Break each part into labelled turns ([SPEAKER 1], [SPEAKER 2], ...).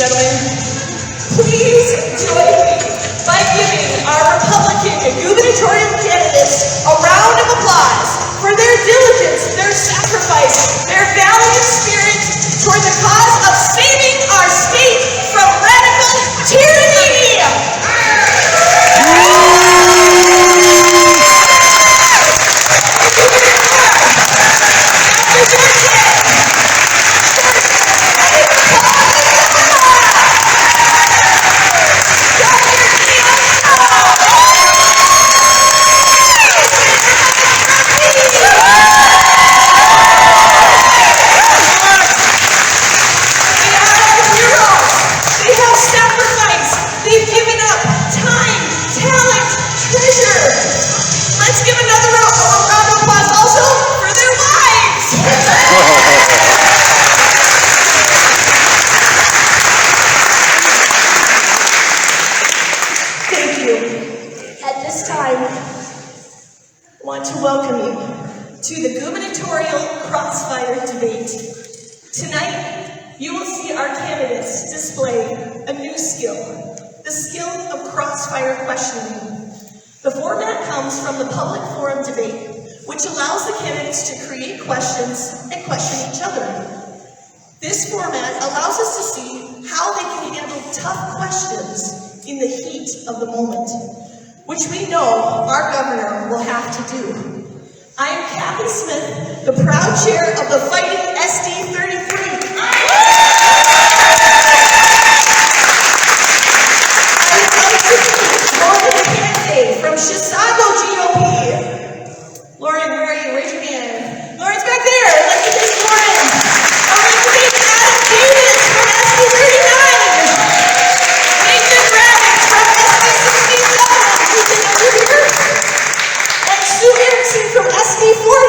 [SPEAKER 1] gentlemen, please join me by giving our Republican gubernatorial candidates a round of applause for their diligence, their sacrifice, their valiant spirit toward the cause of saving our state from radical tyranny. Welcome you to the gubernatorial crossfire debate. Tonight, you will see our candidates display a new skill, the skill of crossfire questioning. The format comes from the public forum debate, which allows the candidates to create questions and question each other. This format allows us to see how they can handle tough questions in the heat of the moment, which we know our governor will have to do. I am Kathy Smith, the proud chair of the Fighting SD33. I would like to meet Lauren Kennedy from Chicago GOP. Lauren, where are you? Raise your hand. Lauren's back there. I'd like to meet Lauren. I'd like to meet Adam Davis from SD39. Nathan Rabbit from SD67. Nathan, over here. And Sue Erickson from SD40.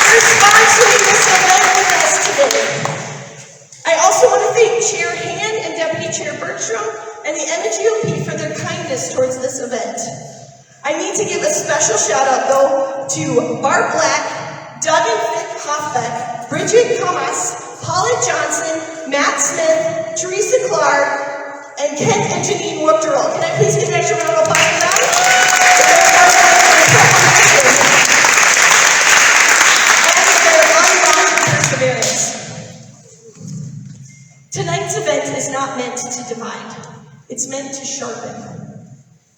[SPEAKER 1] We're sponsoring this event with us today. I also want to thank Chair Han and Deputy Chair Bergstrom and the MGOP for their kindness towards this event. I need to give a special shout out though to Bart Black, Doug and Vic Hoffbeck, Bridget Comas, Paula Johnson, Matt Smith, Teresa Clark, and Ken and Janine Wookderl. Can I please get an extra round of applause for them? Tonight's event is not meant to divide. It's meant to sharpen.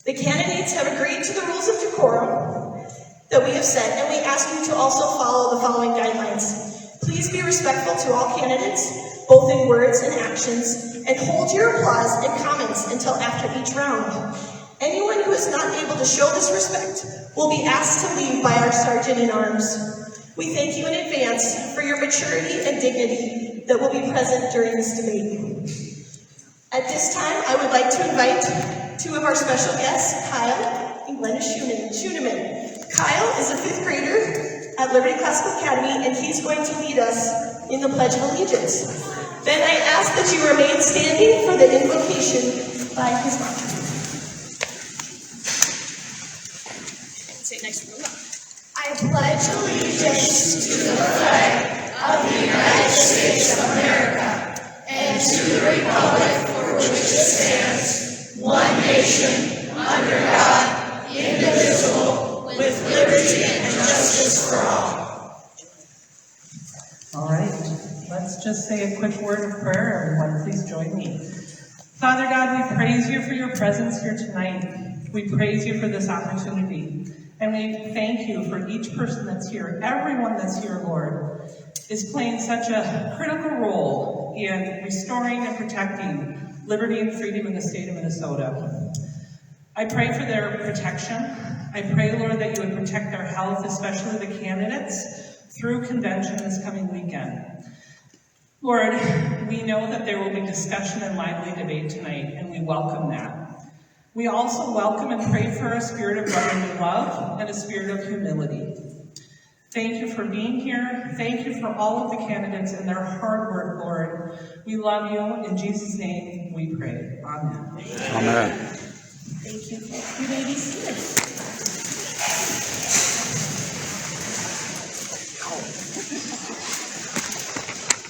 [SPEAKER 1] The candidates have agreed to the rules of decorum that we have set, and we ask you to also follow the following guidelines. Please be respectful to all candidates, both in words and actions, and hold your applause and comments until after each round. Anyone who is not able to show this respect will be asked to leave by our Sergeant-in-Arms. We thank you in advance for your maturity and dignity that will be present during this debate. At this time, I would like to invite two of our special guests, Kyle and Glenna Schooneman. Kyle is a 5th grader at Liberty Classical Academy, and he's going to lead us in the Pledge of Allegiance. Then I ask that you remain standing for the invocation by his mom. Say it next to me. I pledge allegiance to the flag of the United States of America and to the republic for which it stands, one nation, under God, indivisible, with liberty and justice for all.
[SPEAKER 2] All right, let's just say a quick word of prayer. Everyone, please join me. Father God, we praise you for your presence here tonight. We praise you for this opportunity. And we thank you for each person that's here, everyone that's here, Lord, is playing such a critical role in restoring and protecting liberty and freedom in the state of Minnesota. I pray for their protection. I pray, Lord, that you would protect their health, especially the candidates, through convention this coming weekend. Lord, we know that there will be discussion and lively debate tonight, and we welcome that. We also welcome and pray for a spirit of brotherly love and a spirit of humility. Thank you for being here. Thank you for all of the candidates and their hard work, Lord. We love you. In Jesus' name we pray. Amen.
[SPEAKER 3] Amen.
[SPEAKER 1] Thank you. You may be seated.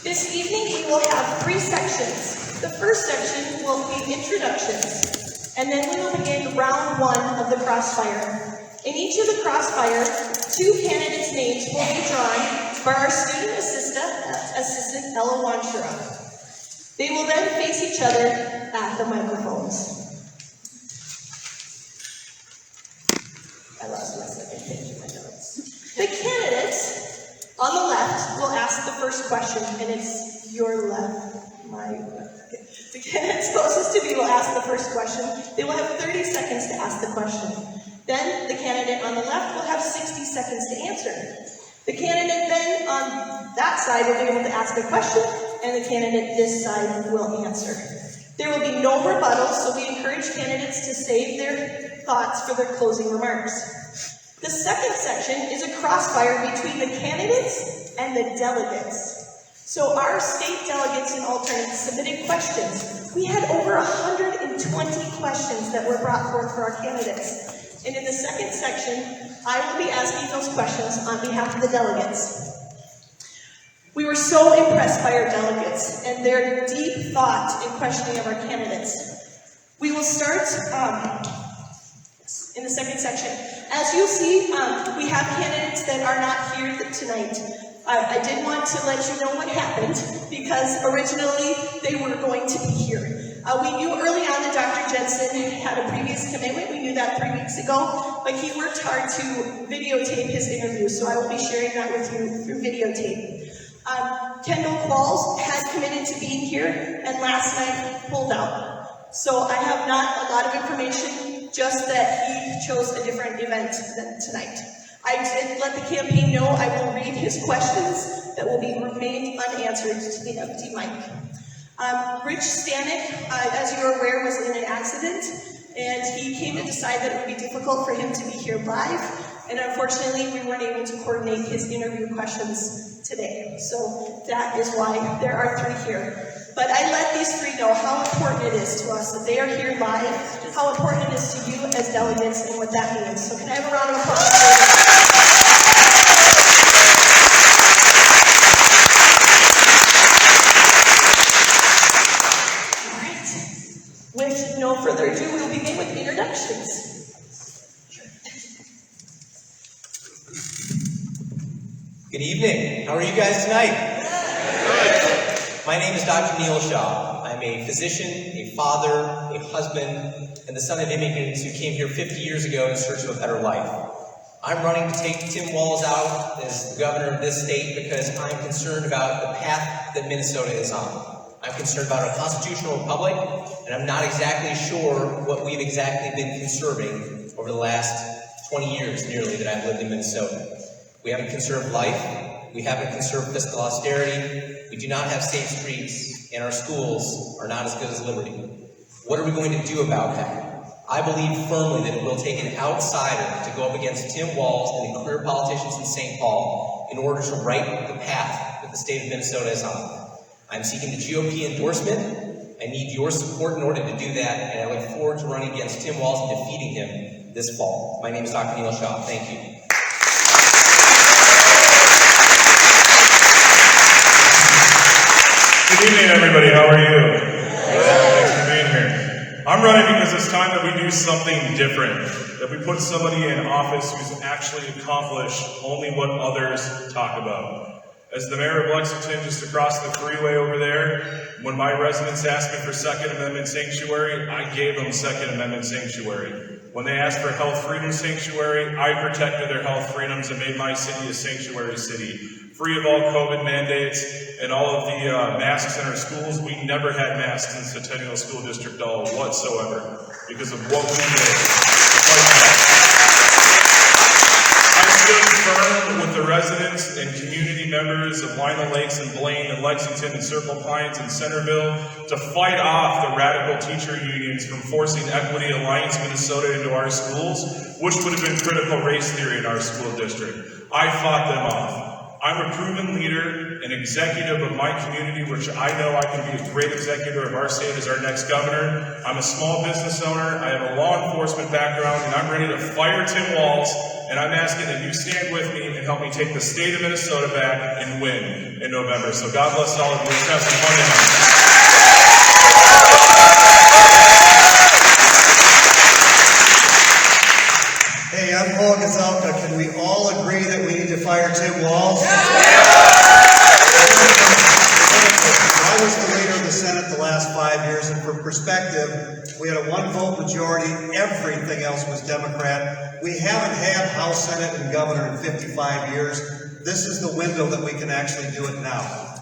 [SPEAKER 1] This evening we will have 3 sections. The first section will be introductions, and then we will begin round 1 of the crossfire. In each of the crossfire, 2 candidates' names will be drawn by our student assistant Ella Wanshura. They will then face each other at the microphones. I lost my second page of my notes. The candidates on the left will ask the first question, and it's your left, my left. Okay. The candidates closest to me will ask the first question. They will have 30 seconds to ask the question. Then the candidate on the left will have 60 seconds to answer. The candidate then on that side will be able to ask a question, and the candidate this side will answer. There will be no rebuttals, so we encourage candidates to save their thoughts for their closing remarks. The second section is a crossfire between the candidates and the delegates. So our state delegates and alternates submitted questions. We had over 120 questions that were brought forth for our candidates. And in the second section, I will be asking those questions on behalf of the delegates. We were so impressed by our delegates and their deep thought in questioning of our candidates. We will start in the second section. As you'll see, we have candidates that are not here tonight. I did want to let you know what happened because originally they were going to be here. We knew early on that Dr. Jensen had a previous commitment. We knew that 3 weeks ago, but he worked hard to videotape his interview, so I will be sharing that with you through videotape. Kendall Qualls had committed to being here, and last night pulled out. So I have not a lot of information, just that he chose a different event than tonight. I did let the campaign know I will read his questions that will be remained unanswered to the empty mic. Rich Stanek, as you are aware, was in an accident, and he came to decide that it would be difficult for him to be here live, and unfortunately we weren't able to coordinate his interview questions today. So that is why there are 3 here. But I let these 3 know how important it is to us that they are here live, how important it is to you as delegates, and what that means. So can I have a round of applause for them? With no further ado, we will begin with introductions.
[SPEAKER 3] Good evening. How are you guys tonight? Good. My name is Dr. Neil Shaw. I'm a physician, a father, a husband, and the son of immigrants who came here 50 years ago in search of a better life. I'm running to take Tim Walz out as the governor of this state because I'm concerned about the path that Minnesota is on. I'm concerned about a constitutional republic, and I'm not exactly sure what we've exactly been conserving over the last 20 years nearly that I've lived in Minnesota. We haven't conserved life, we haven't conserved fiscal austerity, we do not have safe streets, and our schools are not as good as Liberty. What are we going to do about that? I believe firmly that it will take an outsider to go up against Tim Walz and the career politicians in St. Paul in order to right the path that the state of Minnesota is on. I'm seeking the GOP endorsement. I need your support in order to do that, and I look forward to running against Tim Walz and defeating him this fall. My name is Dr. Neil Shaw. Thank you.
[SPEAKER 4] Good evening, everybody. How are you? Thanks for being here. I'm running because it's time that we do something different, that we put somebody in office who's actually accomplished only what others talk about. As the mayor of Lexington, just across the freeway over there, when my residents asked me for Second Amendment sanctuary, I gave them Second Amendment sanctuary. When they asked for health freedom sanctuary, I protected their health freedoms and made my city a sanctuary city. Free of all COVID mandates and all of the masks in our schools. We never had masks in Centennial School District at all whatsoever because of what we did. I stood firm with the residents and community members of Lima Lakes and Blaine and Lexington and Circle Pines and Centerville to fight off the radical teacher unions from forcing Equity Alliance Minnesota into our schools, which would have been critical race theory in our school district. I fought them off. I'm a proven leader, an executive of my community, which I know I can be a great executive of our state as our next governor. I'm a small business owner, I have a law enforcement background, and I'm ready to fire Tim Walz And I'm asking that you stand with me and help me take the state of Minnesota back and win in November. So God bless all of you. Let's have some fun tonight.
[SPEAKER 5] Hey, I'm Paul Gazelka. Can we all agree that we need to fire Tim Walz? I was the leader of the Senate the last 5 years, and for perspective, we had a one-vote majority. Everything else was Democrat. We haven't had House, Senate, and Governor in 55 years. This is the window that we can actually do it now.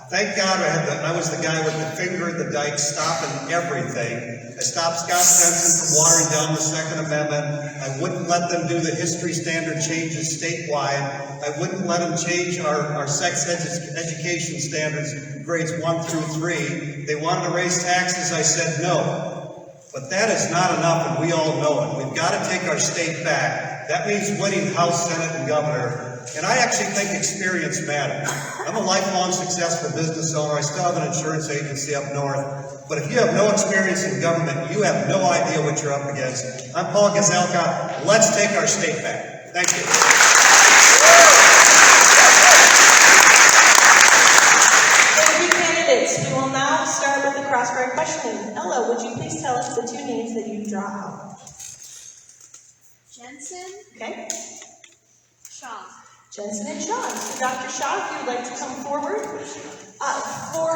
[SPEAKER 5] Thank God I was the guy with the finger at the dike stopping everything. I stopped Scott Jensen from watering down the Second Amendment. I wouldn't let them do the history standard changes statewide. I wouldn't let them change our sex education standards, grades 1 through 3. They wanted to raise taxes. I said no. But that is not enough, and we all know it. We've got to take our state back. That means winning House, Senate, and Governor. And I actually think experience matters. I'm a lifelong successful business owner. I still have an insurance agency up north. But if you have no experience in government, you have no idea what you're up against. I'm Paul Gazelka. Let's take our state back. Thank you.
[SPEAKER 1] Thank you, candidates. We will now start with the cross-guard questioning. Ella, would you please tell us the two names that you draw out?
[SPEAKER 6] Jensen,
[SPEAKER 1] Okay?
[SPEAKER 6] Shaw.
[SPEAKER 1] Jensen and Shaw. So Dr. Shaw, if you would like to come forward. For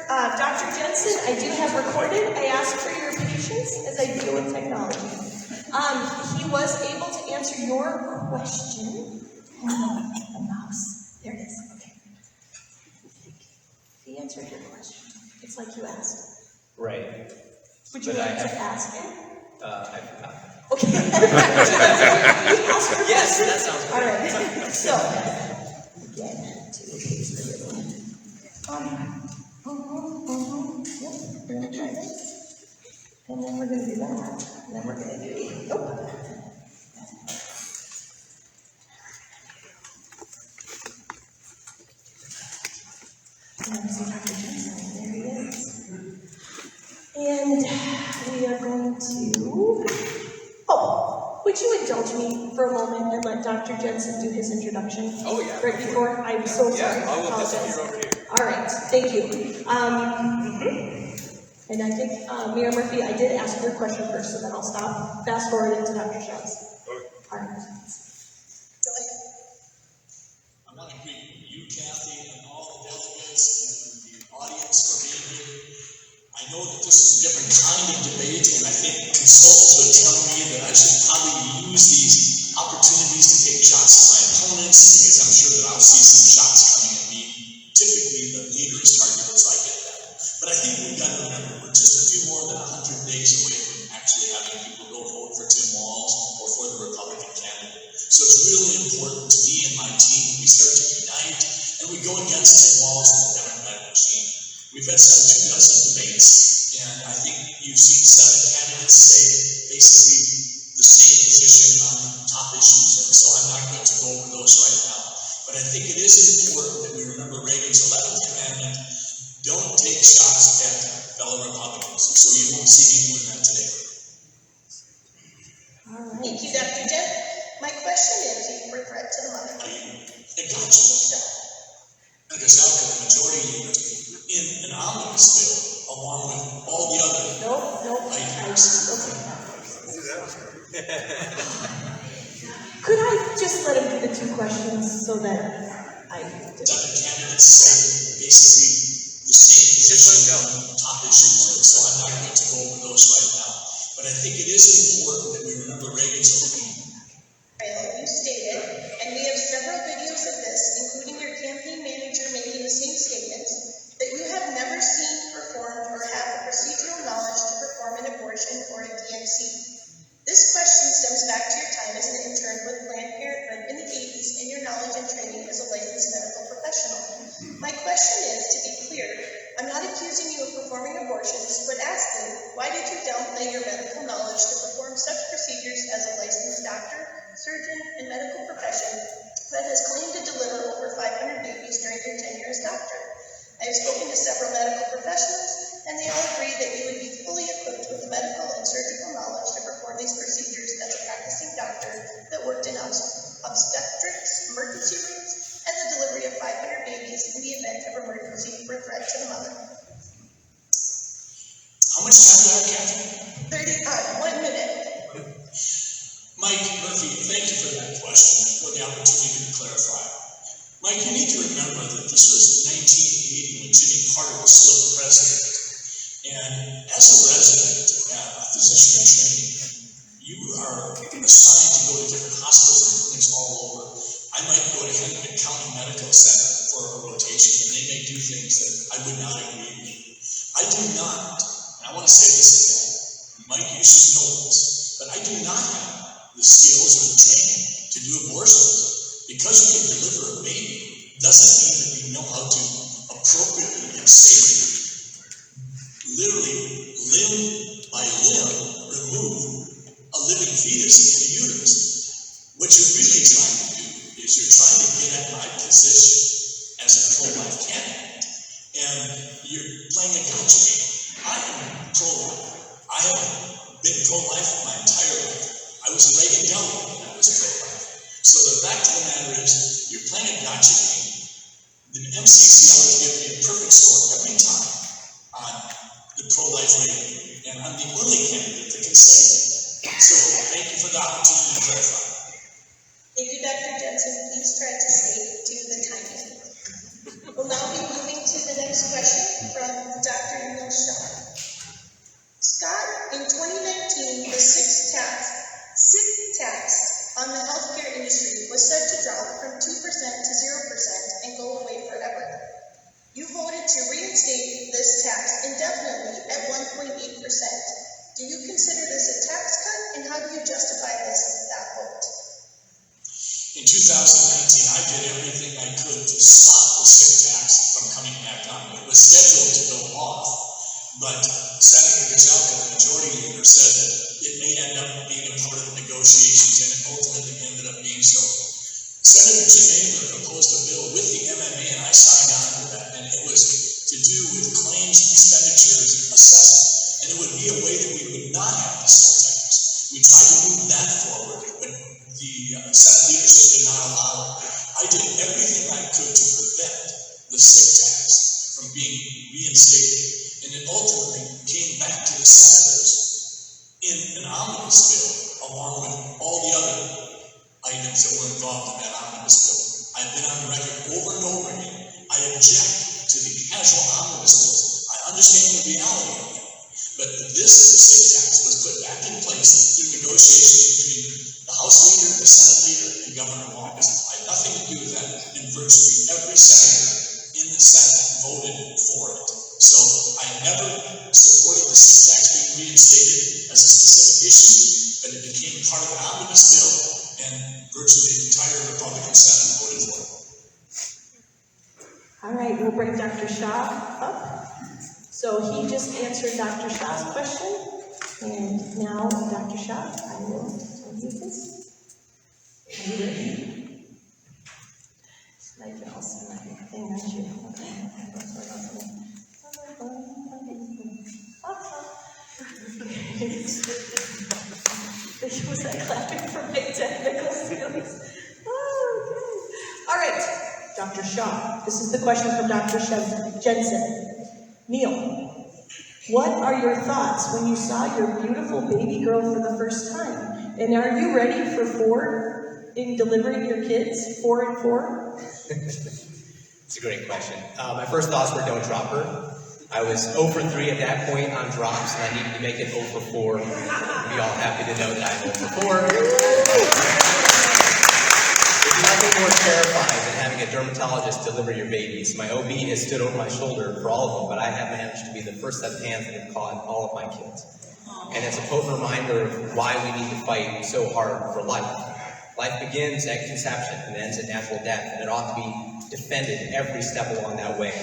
[SPEAKER 1] Dr. Jensen, I do have recorded. I ask for your patience as I deal with technology. He was able to answer your question. The mouse. There it is. Okay. He answered your question. It's like you asked.
[SPEAKER 3] Right.
[SPEAKER 1] Would you
[SPEAKER 3] But
[SPEAKER 1] like to ask him?
[SPEAKER 3] I forgot.
[SPEAKER 1] Okay. Would you like to ask your
[SPEAKER 3] Yes,
[SPEAKER 1] question?
[SPEAKER 3] that sounds
[SPEAKER 1] All
[SPEAKER 3] great.
[SPEAKER 1] right. So, again, to the case for the other one. Yep, we're going to try this. And then we're going to do that. And then we're going to do, nope. And then see Dr. Jensen. There he is. And we are going to, would you indulge me for a moment and let Dr. Jensen do his introduction?
[SPEAKER 3] Oh, yeah.
[SPEAKER 1] Right before? I'm so sorry.
[SPEAKER 3] Yeah, I will
[SPEAKER 1] apologize.
[SPEAKER 3] disappear over here.
[SPEAKER 1] All right, thank you. And I think, Mayor Murphy, I did ask your question first, so then I'll stop, fast forward into Dr. Shaw's.
[SPEAKER 4] Okay.
[SPEAKER 1] All right.
[SPEAKER 7] I want to greet you, Kathy, and all the delegates and the audience for being here. I know that this is a different kind of debate, and I think consultants would tell me that I should probably use these opportunities to take shots at my opponents, because I'm sure that I'll see some shots coming at me. Typically, the leader is targeted, so I get that. But I think we've got to remember, we're just a few more than 100 days away from actually having people go vote for Tim Walz or for the Republican candidate. So it's really important to me and my team when we start to unite and we go against Tim Walz and the Democratic machine. We've had some 2 dozen debates, and I think you've seen 7 candidates say basically the same position on top issues, and so I'm not going to go over those right now. But I think it is important that we remember Reagan's 11th commandment: don't take shots at fellow Republicans. So you won't see me doing that today.
[SPEAKER 1] All right.
[SPEAKER 8] Thank you, Dr. Jen. My question is, do you bring threat to the monarchy?
[SPEAKER 7] And gotcha. Because now the majority leader in an omnibus bill, along with all the other
[SPEAKER 1] Nope.
[SPEAKER 7] items.
[SPEAKER 1] Could I just let him do the 2 questions so that I...
[SPEAKER 7] The candidates say basically the same position on top issues, and so I'm not going to go over those right now. But I think it is important that we remember Reagan's
[SPEAKER 8] You stated, and we have several videos of this, including your campaign manager making the same statement, that you have never seen performed or have the procedural knowledge to perform an abortion or a DNC. This question stems back to your time as an intern with Planned Parenthood in the 80s and your knowledge and training as a licensed medical professional. My question is, to be clear, I'm not accusing you of performing abortions, but asking, why did you downplay your medical knowledge to perform such procedures as a licensed doctor, surgeon, and medical profession that has claimed to deliver over 500 babies during your tenure as doctor? I have spoken to several medical professionals, and they all agree that you would be fully equipped with the medical and surgical knowledge to perform these procedures as a practicing doctor that worked in obstetrics. the event of emergency or threat to the mother.
[SPEAKER 7] How much time do I have, Kathy?
[SPEAKER 8] 1 minute.
[SPEAKER 7] Mike Murphy, thank you for that question, for the opportunity to clarify. Mike, you need to remember that this was 1980 when Jimmy Carter was still president. And as a resident, a physician in training, you are assigned to go to different hospitals and clinics all over. I might go to Hennepin County Medical Center for a rotation, and they may do things that I would not agree with. I do not, and I want to say this again, Mike, you should know this, but I do not have the skills or the training to do abortions. Because you can deliver a baby doesn't mean that we know how to appropriately and safely, literally limb by limb, remove a living fetus in the uterus. What you're really trying to do is you're trying to get at my position as a pro-life candidate, and you're playing a gotcha game. I am pro-life. I have been pro-life my entire life. I was a Reagan delegate when I was pro-life. So the fact of the matter is, you're playing a gotcha game. The MCCL has given me a perfect score every time on the pro-life rating, and I'm the only candidate that can say that. So thank you for the opportunity to clarify.
[SPEAKER 8] Thank you, Dr. Jensen. Please try to stay to the timing. We'll now be moving to the next question from Dr. Neil Shaw. Scott, in 2019, the sick tax on the healthcare industry was set to drop from 2% to 0% and go away forever. You voted to reinstate this tax indefinitely at 1.8%. Do you consider this a tax cut, and how do you justify that vote?
[SPEAKER 7] In 2019, I did everything I could to stop the sick tax from coming back on. It was scheduled to go off, but Senator Gazelka, the majority leader, said that it may end up being a part of the negotiations, and it ultimately ended up being so. Senator Jim Abler proposed a bill with the MMA, and I signed on to that, and it was to do with claims, expenditures, assessment, and it would be a way that we would not have the sick tax. We tried to move that forward, but the Senate leadership did not allow it. I did everything I could to prevent the sick tax from being reinstated, and it ultimately came back to the senators in an omnibus bill, along with all the other items that were involved in that omnibus bill. I've been on the record over and over again. I object to the casual omnibus bills. I understand the reality of it, but this sick tax was put back in place through negotiations between the House leader, the Senate leader, and Governor Walker. I had nothing to do with that, and virtually every senator in the Senate voted for it. So I never supported the sick tax being reinstated as a specific issue, but it became part of the omnibus bill, and virtually the entire Republican Senate voted for it.
[SPEAKER 1] All right, we'll bring Dr. Shaw up. So he just answered Dr. Shaw's question, and now, Dr. Shaw, I will tell you this. Are you ready? I can also write my thing on you. Was that clapping for big technical skills? Oh, okay. All right, Dr. Shaw. This is the question from Dr. Jensen. Neil, what are your thoughts when you saw your beautiful baby girl for the first time? And are you ready for 4 in delivering your kids? 4 and 4?
[SPEAKER 3] It's a great question. My first thoughts were don't drop her. I was 0 for 3 at that point on drops, and I needed to make it 0 for 4. You'll be all happy to know that I'm 0 for 4. There's nothing more terrifying than having a dermatologist deliver your babies. My OB has stood over my shoulder for all of them, but I have managed to be the first set of hands that have caught all of my kids. And it's a potent reminder of why we need to fight so hard for life. Life begins at conception and ends at natural death, and it ought to be defended every step along that way.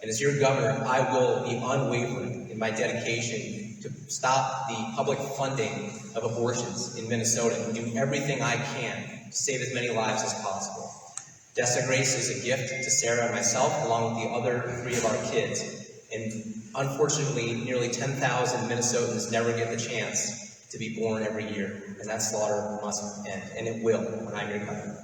[SPEAKER 3] And as your governor, I will be unwavering in my dedication to stop the public funding of abortions in Minnesota and do everything I can to save as many lives as possible. Dessa Grace is a gift to Sarah and myself, along with the other 3 of our kids. And unfortunately, nearly 10,000 Minnesotans never get the chance to be born every year. And that slaughter must end, and it will when I'm your governor.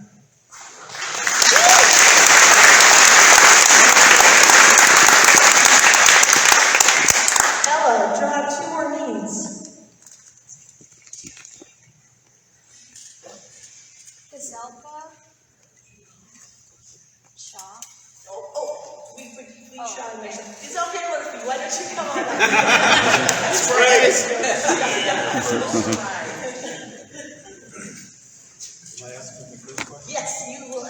[SPEAKER 1] Leave Sean there. It's okay, Murphy. Why don't you come on up?
[SPEAKER 3] That's right.
[SPEAKER 5] Am I asking the first question?
[SPEAKER 1] Yes, you will.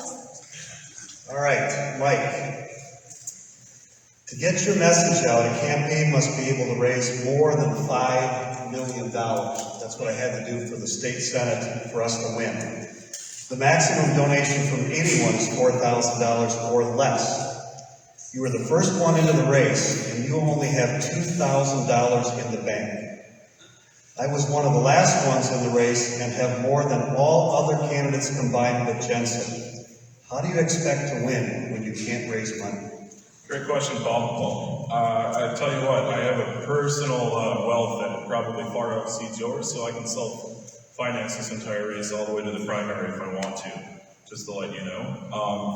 [SPEAKER 5] All right, Mike. To get your message out, a campaign must be able to raise more than $5 million. That's what I had to do for the state senate for us to win. The maximum donation from anyone is $4,000 or less. You were the first one into the race, and you only have $2,000 in the bank. I was one of the last ones in the race and have more than all other candidates combined with Jensen. How do you expect to win when you can't raise money?
[SPEAKER 4] Great question, Paul. I tell you what, I have a personal wealth that probably far exceeds yours, so I can self-finance this entire race all the way to the primary if I want to, just to let you know.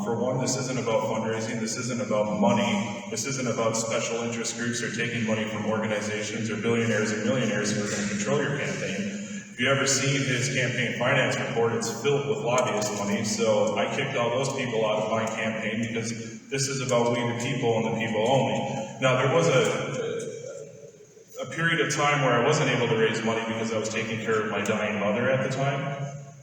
[SPEAKER 4] For one, this isn't about fundraising, this isn't about money, this isn't about special interest groups or taking money from organizations or billionaires and millionaires who are going to control your campaign. If you've ever seen his campaign finance report, it's filled with lobbyist money, so I kicked all those people out of my campaign because this is about we the people and the people only. Now, there was a period of time where I wasn't able to raise money because I was taking care of my dying mother at the time,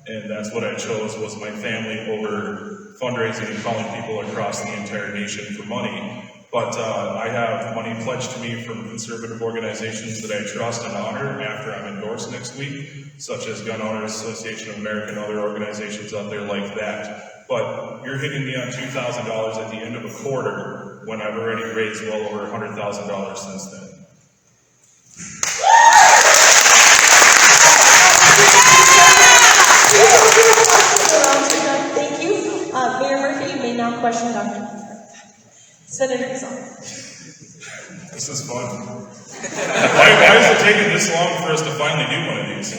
[SPEAKER 4] and that's what I chose was my family over fundraising and calling people across the entire nation for money. But I have money pledged to me from conservative organizations that I trust and honor after I'm endorsed next week, such as Gun Owners Association of America and other organizations out there like that. But you're hitting me on $2,000 at the end of a quarter when I've already raised well over $100,000 since then.
[SPEAKER 1] Thank you. Mayor Murphy, you may now question Dr. Senator Gazal.
[SPEAKER 4] This is fun. Why is it taking this long for us to finally do one of these?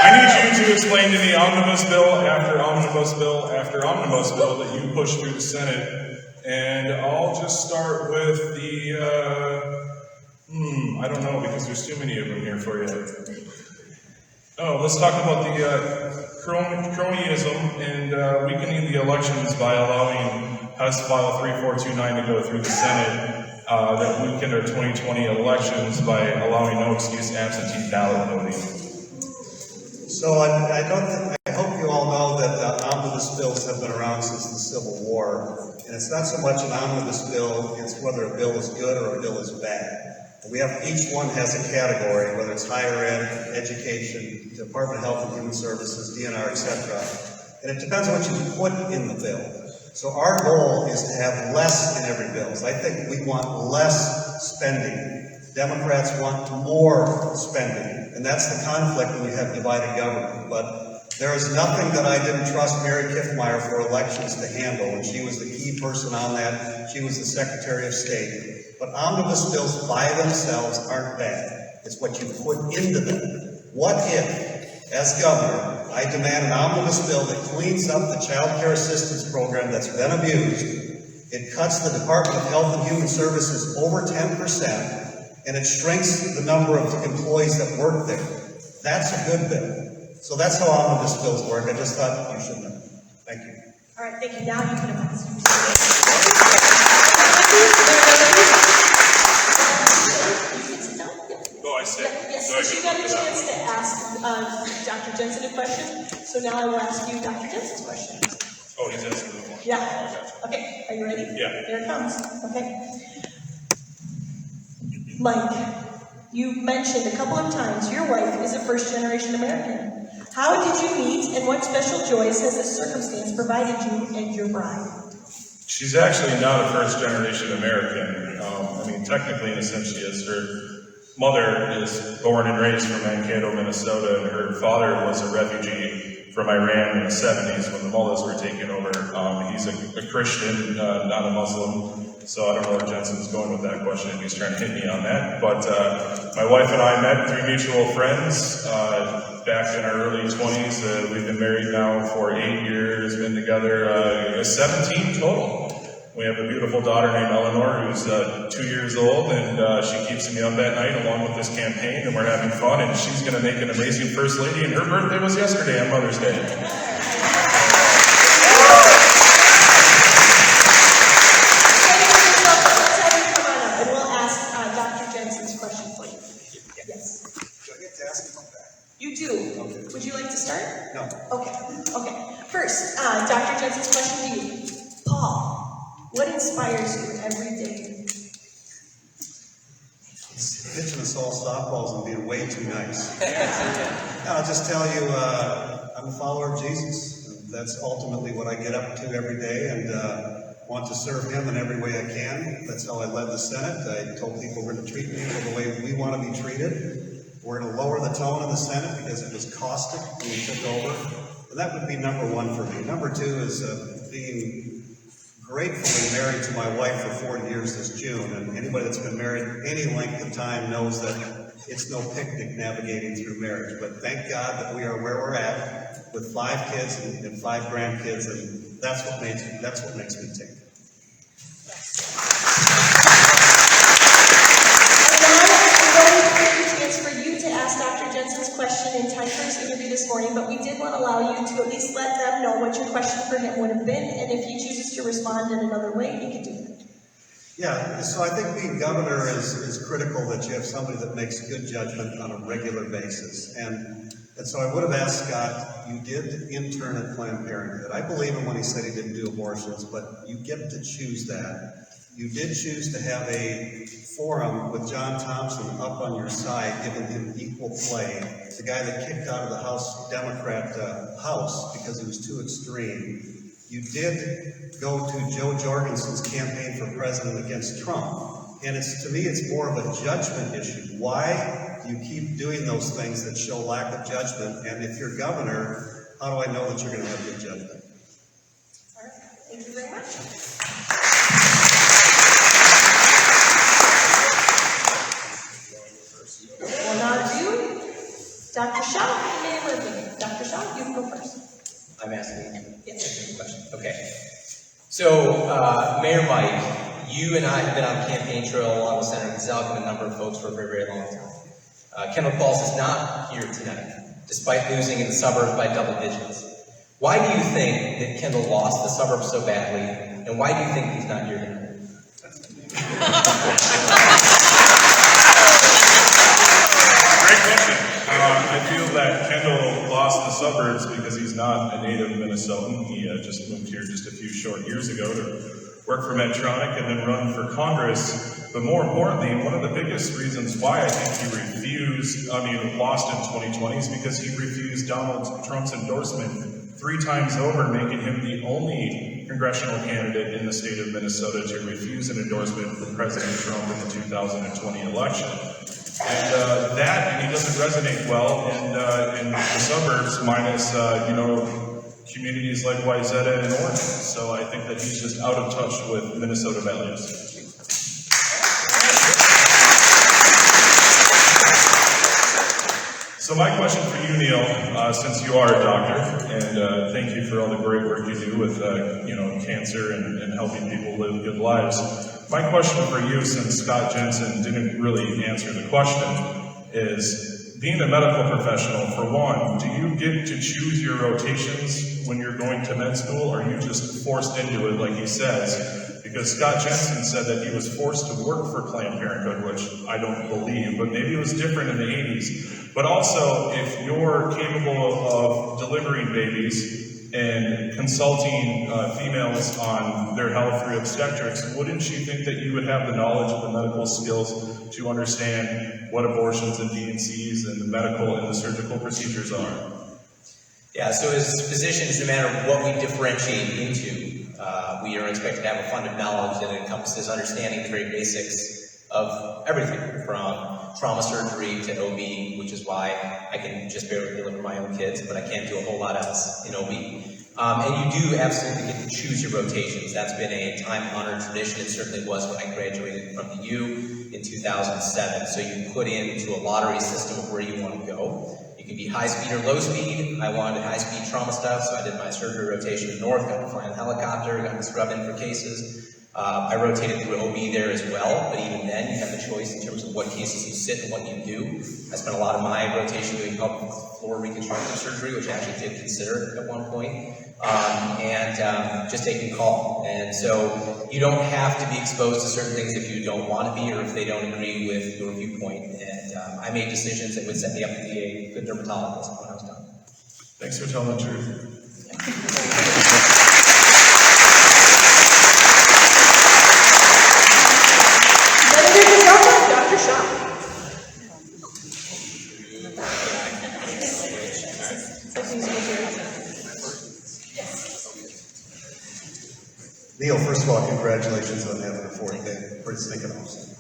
[SPEAKER 4] I need you to explain to me omnibus bill after omnibus bill after omnibus bill that you pushed through the Senate. And I'll just start with the, I don't know, because there's too many of them here for you. Oh, let's talk about the cronyism and weakening the elections by allowing House File 3429 to go through the Senate that weakened our 2020 elections by allowing no excuse absentee ballot voting.
[SPEAKER 5] So I hope you all know that omnibus bills have been around since the Civil War, and it's not so much an omnibus bill, it's whether a bill is good or a bill is bad. Each one has a category, whether it's higher ed, education, Department of Health and Human Services, DNR, etc. And it depends on what you put in the bill. So our goal is to have less in every bill. So I think we want less spending. Democrats want more spending. And that's the conflict when you have divided government. But there is nothing that I didn't trust Mary Kiffmeyer for elections to handle, and she was the key person on that. She was the Secretary of State. But omnibus bills by themselves aren't bad. It's what you put into them. What if, as governor, I demand an omnibus bill that cleans up the child care assistance program that's been abused, it cuts the Department of Health and Human Services over 10%, and it shrinks the number of employees that work there. That's a good bill. So that's how omnibus bills work. I just thought you should know. Thank you.
[SPEAKER 1] All right, thank you. Now you can advance.
[SPEAKER 4] Oh, I see.
[SPEAKER 1] Yes, so she got a chance to ask Dr. Jensen a question, so now I will ask you Dr. Jensen's question.
[SPEAKER 4] Oh, he's asking the one.
[SPEAKER 1] Yeah. Okay, are you ready?
[SPEAKER 4] Yeah.
[SPEAKER 1] Here it comes. Okay. Mike, you mentioned a couple of times your wife is a first-generation American. How did you meet, and what special joys has this circumstance provided you and your bride?
[SPEAKER 4] She's actually not a first-generation American. Technically, in a sense, she is. Her mother is born and raised from Mankato, Minnesota, and her father was a refugee from Iran in the 70s when the mullahs were taken over. He's a Christian, not a Muslim, so I don't know where Jensen's going with that question if he's trying to hit me on that. But my wife and I met through mutual friends back in our early 20s. We've been married now for 8 years, been together 17 total. We have a beautiful daughter named Eleanor who's 2 years old, and she keeps me up at night along with this campaign, and we're having fun, and she's going to make an amazing first lady, and her birthday was yesterday on Mother's Day.
[SPEAKER 1] What inspires you every day?
[SPEAKER 5] Pitching us all softballs and being way too nice. I'll just tell you, I'm a follower of Jesus. That's ultimately what I get up to every day, and want to serve him in every way I can. That's how I led the Senate. I told people we're going to treat people the way we want to be treated. We're going to lower the tone in the Senate because it was caustic when we took over. And that would be number one for me. Number two is being gratefully married to my wife for 40 years this June. And anybody that's been married any length of time knows that it's no picnic navigating through marriage. But thank God that we are where we're at with 5 kids and 5 grandkids, and that's what makes me tick.
[SPEAKER 1] Question in time for his interview this morning, but we did want to allow you to at least let them know what your question for him would have been, and if he chooses to respond in another way, he can do that.
[SPEAKER 5] Yeah, so I think being governor is critical, that you have somebody that makes good judgment on a regular basis. And so I would have asked Scott, you did intern at Planned Parenthood. I believe him when he said he didn't do abortions, but you get to choose that. You did choose to have a forum with John Thompson up on your side, giving him equal play. The guy that kicked out of the House Democrat House because he was too extreme. You did go to Joe Jorgensen's campaign for president against Trump. And to me, it's more of a judgment issue. Why do you keep doing those things that show lack of judgment? And if you're governor, how do I know that you're going to have good judgment?
[SPEAKER 1] All right, thank you very much. Well, now you, Dr. Shaw, Dr. Shaw, you can go first.
[SPEAKER 3] I'm asking you
[SPEAKER 1] Yes.
[SPEAKER 3] a question. Okay. So, Mayor Mike, you and I have been on the campaign trail along with Senator Gazelle and a number of folks for a very, very long time. Kendall Pauls is not here tonight, despite losing in the suburbs by double digits. Why do you think that Kendall lost the suburbs so badly, and why do you think he's not here tonight?
[SPEAKER 4] I feel that Kendall lost the suburbs because he's not a native Minnesotan. He just moved here just a few short years ago to work for Medtronic and then run for Congress. But more importantly, one of the biggest reasons why I think he lost in 2020 is because he refused Donald Trump's endorsement 3 times over, making him the only congressional candidate in the state of Minnesota to refuse an endorsement from President Trump in the 2020 election. And and he doesn't resonate well in the suburbs, minus, communities like Wayzata and Oregon. So I think that he's just out of touch with Minnesota values. So my question for you, Neil, since you are a doctor, and thank you for all the great work you do with, cancer and helping people live good lives. My question for you, since Scott Jensen didn't really answer the question, is being a medical professional, for one, do you get to choose your rotations when you're going to med school, or are you just forced into it like he says? Because Scott Jensen said that he was forced to work for Planned Parenthood, which I don't believe, but maybe it was different in the 80s. But also, if you're capable of delivering babies and consulting females on their health through obstetrics, wouldn't you think that you would have the knowledge and the medical skills to understand what abortions and D&Cs and the medical and the surgical procedures are?
[SPEAKER 3] Yeah, so as physicians, no matter what we differentiate into, we are expected to have a fund of knowledge that encompasses understanding the very basics of everything, from trauma surgery to OB, which is why I can just barely deliver my own kids, but I can't do a whole lot else in OB. And you do absolutely get to choose your rotations. That's been a time-honored tradition. It certainly was when I graduated from the U in 2007. So you put into a lottery system of where you want to go. You can be high speed or low speed. I wanted high speed trauma stuff, so I did my surgery rotation in North, got to fly in a helicopter, got to scrub in for cases. I rotated through OB there as well, but even then you have the choice in terms of what cases you sit and what you do. I spent a lot of my rotation doing pelvic floor reconstructive surgery, which I actually did consider at one point, and just taking call. And so you don't have to be exposed to certain things if you don't want to be, or if they don't agree with your viewpoint. And I made decisions that would set me up to be a good dermatologist when I was done.
[SPEAKER 4] Thanks for telling the truth.
[SPEAKER 5] first of all, congratulations on having a fourth day. Pretty stinking awesome.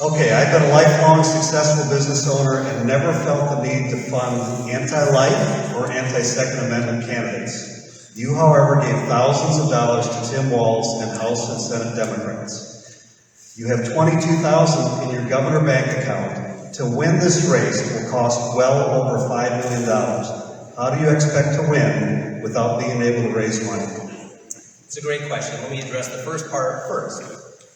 [SPEAKER 5] Okay, I've been a lifelong successful business owner and never felt the need to fund anti-life or anti-Second Amendment candidates. You, however, gave thousands of dollars to Tim Walz and House and Senate Democrats. You have $22,000 in your governor bank account. To win this race will cost well over $5 million. How do you expect to win without being able to raise money?
[SPEAKER 3] It's a great question. Let me address the first part first.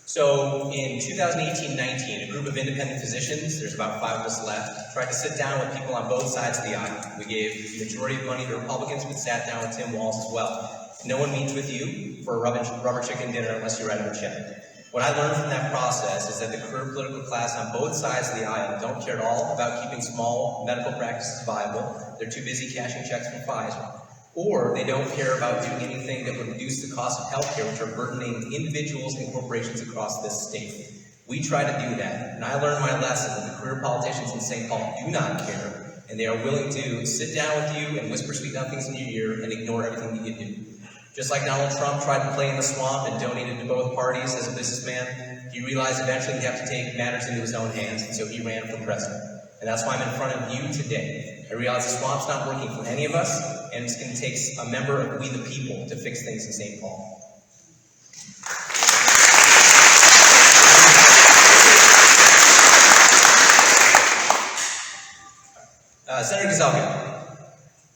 [SPEAKER 3] So in 2018-19, a group of independent physicians, there's about 5 of us left, tried to sit down with people on both sides of the aisle. We gave the majority of money to Republicans, but sat down with Tim Walz as well. No one meets with you for a rubber chicken dinner unless you write them a check. What I learned from that process is that the current political class on both sides of the aisle don't care at all about keeping small medical practices viable. They're too busy cashing checks from Pfizer. Or they don't care about doing anything that would reduce the cost of healthcare, which are burdening individuals and corporations across this state. We try to do that, and I learned my lesson that the career politicians in St. Paul do not care, and they are willing to sit down with you and whisper sweet nothings in your ear and ignore everything that you do. Just like Donald Trump tried to play in the swamp and donated to both parties as a businessman, he realized eventually he'd have to take matters into his own hands, and so he ran for president. And that's why I'm in front of you today. I realize the swamp's not working for any of us, and it's going to take a member of We the People to fix things in St. Paul. Senator Gazelka,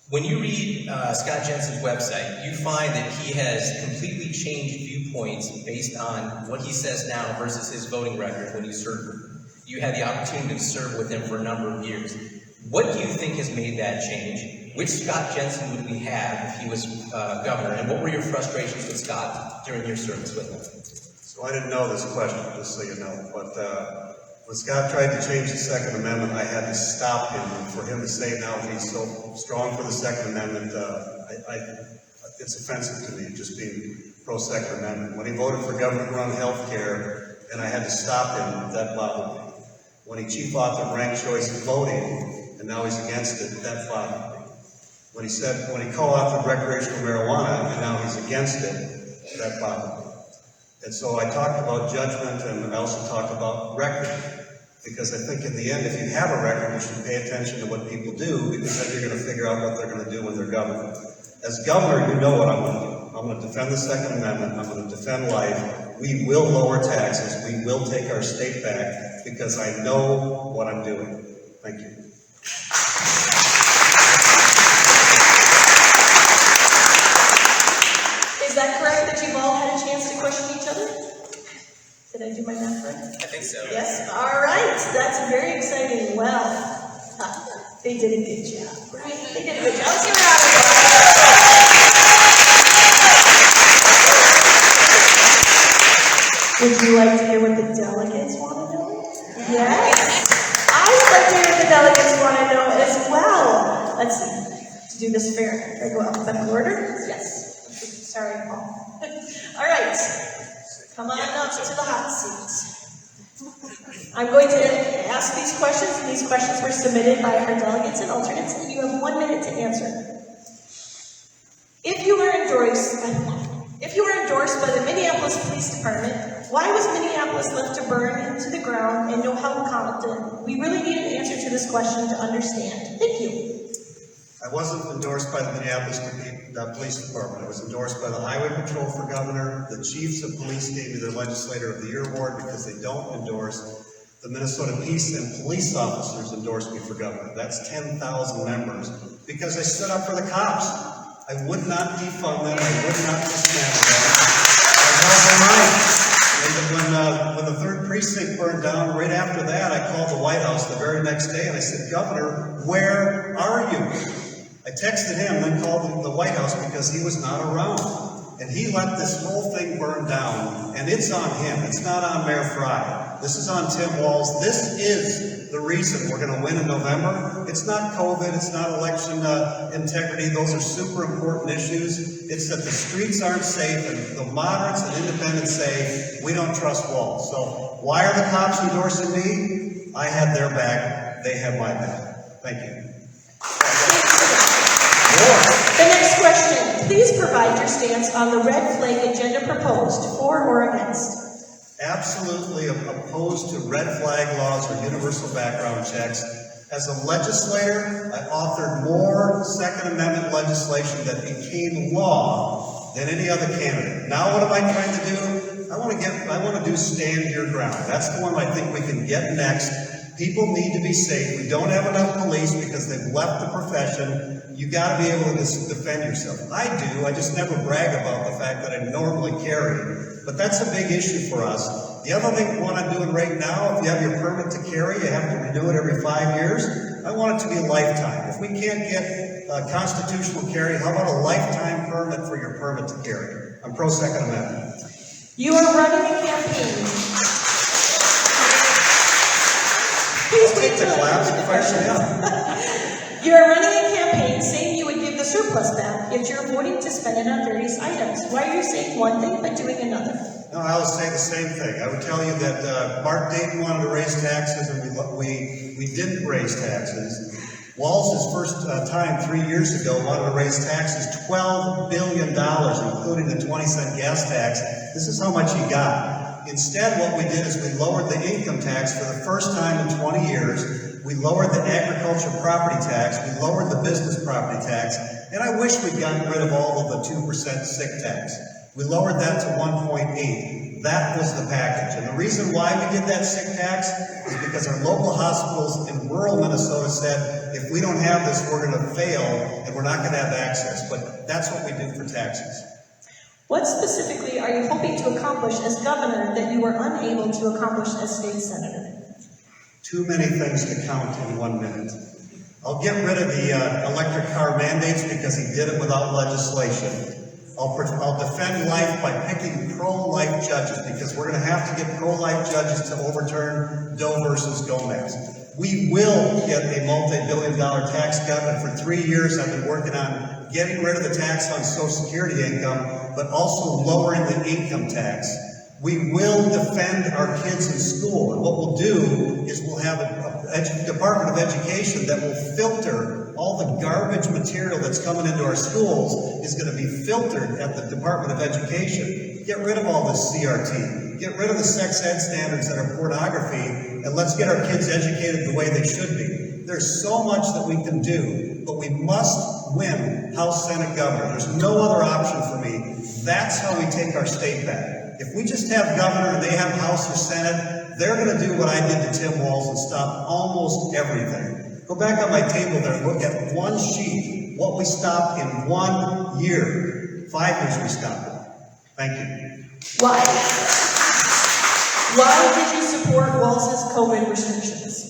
[SPEAKER 3] when you read Scott Jensen's website, you find that he has completely changed viewpoints based on what he says now versus his voting record when he served. You had the opportunity to serve with him for a number of years. What do you think has made that change? Which Scott Jensen would we have if he was governor, and what were your frustrations with Scott during your service with him?
[SPEAKER 5] So I didn't know this question, just so you know, but when Scott tried to change the Second Amendment, I had to stop him. And for him to say now that he's so strong for the Second Amendment, it's offensive to me, just being pro-Second Amendment. When he voted for government-run health care, and I had to stop him, that bothered me. When he chief authored ranked choice voting, and now he's against it, that bothered me. When he co-authored recreational marijuana, and now he's against it, that bothered me. And so I talked about judgment, and I also talked about record. Because I think in the end, if you have a record, you should pay attention to what people do, because then you're going to figure out what they're going to do when they're governor. As governor, you know what I'm going to do. I'm going to defend the Second Amendment. I'm going to defend life. We will lower taxes. We will take our state back, because I know what I'm doing. Thank you.
[SPEAKER 1] Is that correct that you've all had a chance to question each other? Did I do my math right?
[SPEAKER 3] I think so.
[SPEAKER 1] Yes. All right. That's very exciting. Well, they did a good job, right? They did a good job. Let's give it a round of applause. Would you like to hear what the delegates want to know? Yes. I would like to hear what the delegates want to know as well. Let's see. To do this fair, I go alphabetical order? Yes. Sorry, Paul. All right. Come on up to the hot seat. I'm going to ask these questions, and these questions were submitted by our delegates and alternates, and you have 1 minute to answer. If you were endorsed by the Minneapolis Police Department, why was Minneapolis left to burn into the ground and no help competent? We really need an answer to this question to understand. Thank you.
[SPEAKER 5] I wasn't endorsed by the Minneapolis Police Department. I was endorsed by the Highway Patrol for governor. The chiefs of police gave me their Legislator of the Year award because they don't endorse. The Minnesota Peace and Police Officers endorsed me for governor. That's 10,000 members because I stood up for the cops. I would not defund them. I would not dismantle them. I held the line. And when the 3rd precinct burned down, right after that, I called the White House the very next day and I said, Governor, where are you? I texted him, then called the White House because he was not around. And he let this whole thing burn down, and it's on him. It's not on Mayor Fry. This is on Tim Walz. This is the reason we're going to win in November. It's not COVID. It's not election integrity. Those are super important issues. It's that the streets aren't safe, and the moderates and independents say, we don't trust Walz. So why are the cops endorsing me? I had their back. They have my back. Thank you.
[SPEAKER 1] The next question. please provide your stance on the red flag agenda proposed, for or against?
[SPEAKER 5] Absolutely opposed to red flag laws or universal background checks. As a legislator, I authored more Second Amendment legislation that became law than any other candidate. Now what am I trying to do? I want to do stand your ground. That's the one I think we can get next. People need to be safe. We don't have enough police because they've left the profession. You got to be able to defend yourself. I do. I just never brag about the fact that I normally carry. But that's a big issue for us. The other thing, one I'm doing right now, if you have your permit to carry, you have to renew it every 5 years. I want it to be a lifetime. If we can't get a constitutional carry, how about a lifetime permit for your permit to carry? I'm pro Second Amendment.
[SPEAKER 1] You are running a campaign. Please wait
[SPEAKER 5] Take the
[SPEAKER 1] till
[SPEAKER 5] claps and question out.
[SPEAKER 1] You are running a campaign saying you would give the surplus back, yet you're voting to spend it on various items. Why are you saying one thing but doing another?
[SPEAKER 5] No, I would say the same thing. I would tell you that Mark Dayton wanted to raise taxes, and we didn't raise taxes. Walz's first time 3 years ago wanted to raise taxes $12 billion, including the 20-cent gas tax. This is how much he got. Instead, what we did is we lowered the income tax for the first time in 20 years. We lowered the agriculture property tax. We lowered the business property tax. And I wish we'd gotten rid of all of the 2% sick tax. We lowered that to 1.8. That was the package. And the reason why we did that sick tax is because our local hospitals in rural Minnesota said, if we don't have this, we're going to fail and we're not going to have access. But that's what we do for taxes.
[SPEAKER 1] What specifically are you hoping to accomplish as governor that you were unable to accomplish as state senator?
[SPEAKER 5] Too many things to count in 1 minute. I'll get rid of the electric car mandates because he did it without legislation. I'll defend life by picking pro-life judges because we're going to have to get pro-life judges to overturn Doe versus Gomez. We will get a multi-billion-dollar tax cut, and for 3 years I've been working on getting rid of the tax on Social Security income, but also lowering the income tax. We will defend our kids in school, and what we'll do is we'll have a Department of Education that will filter all the garbage material that's coming into our schools is going to be filtered at the Department of Education. Get rid of all this CRT. Get rid of the sex ed standards that are pornography, and let's get our kids educated the way they should be. There's so much that we can do, but we must win House, Senate, Governor. There's no other option for me. That's how we take our state back. If we just have governor and they have House or Senate, they're going to do what I did to Tim Walz and stop almost everything. Go back on my table there and look at one sheet, what we stopped in 1 year. 5 years we stopped it. Thank you.
[SPEAKER 1] Why? Why did you support Walz's COVID restrictions?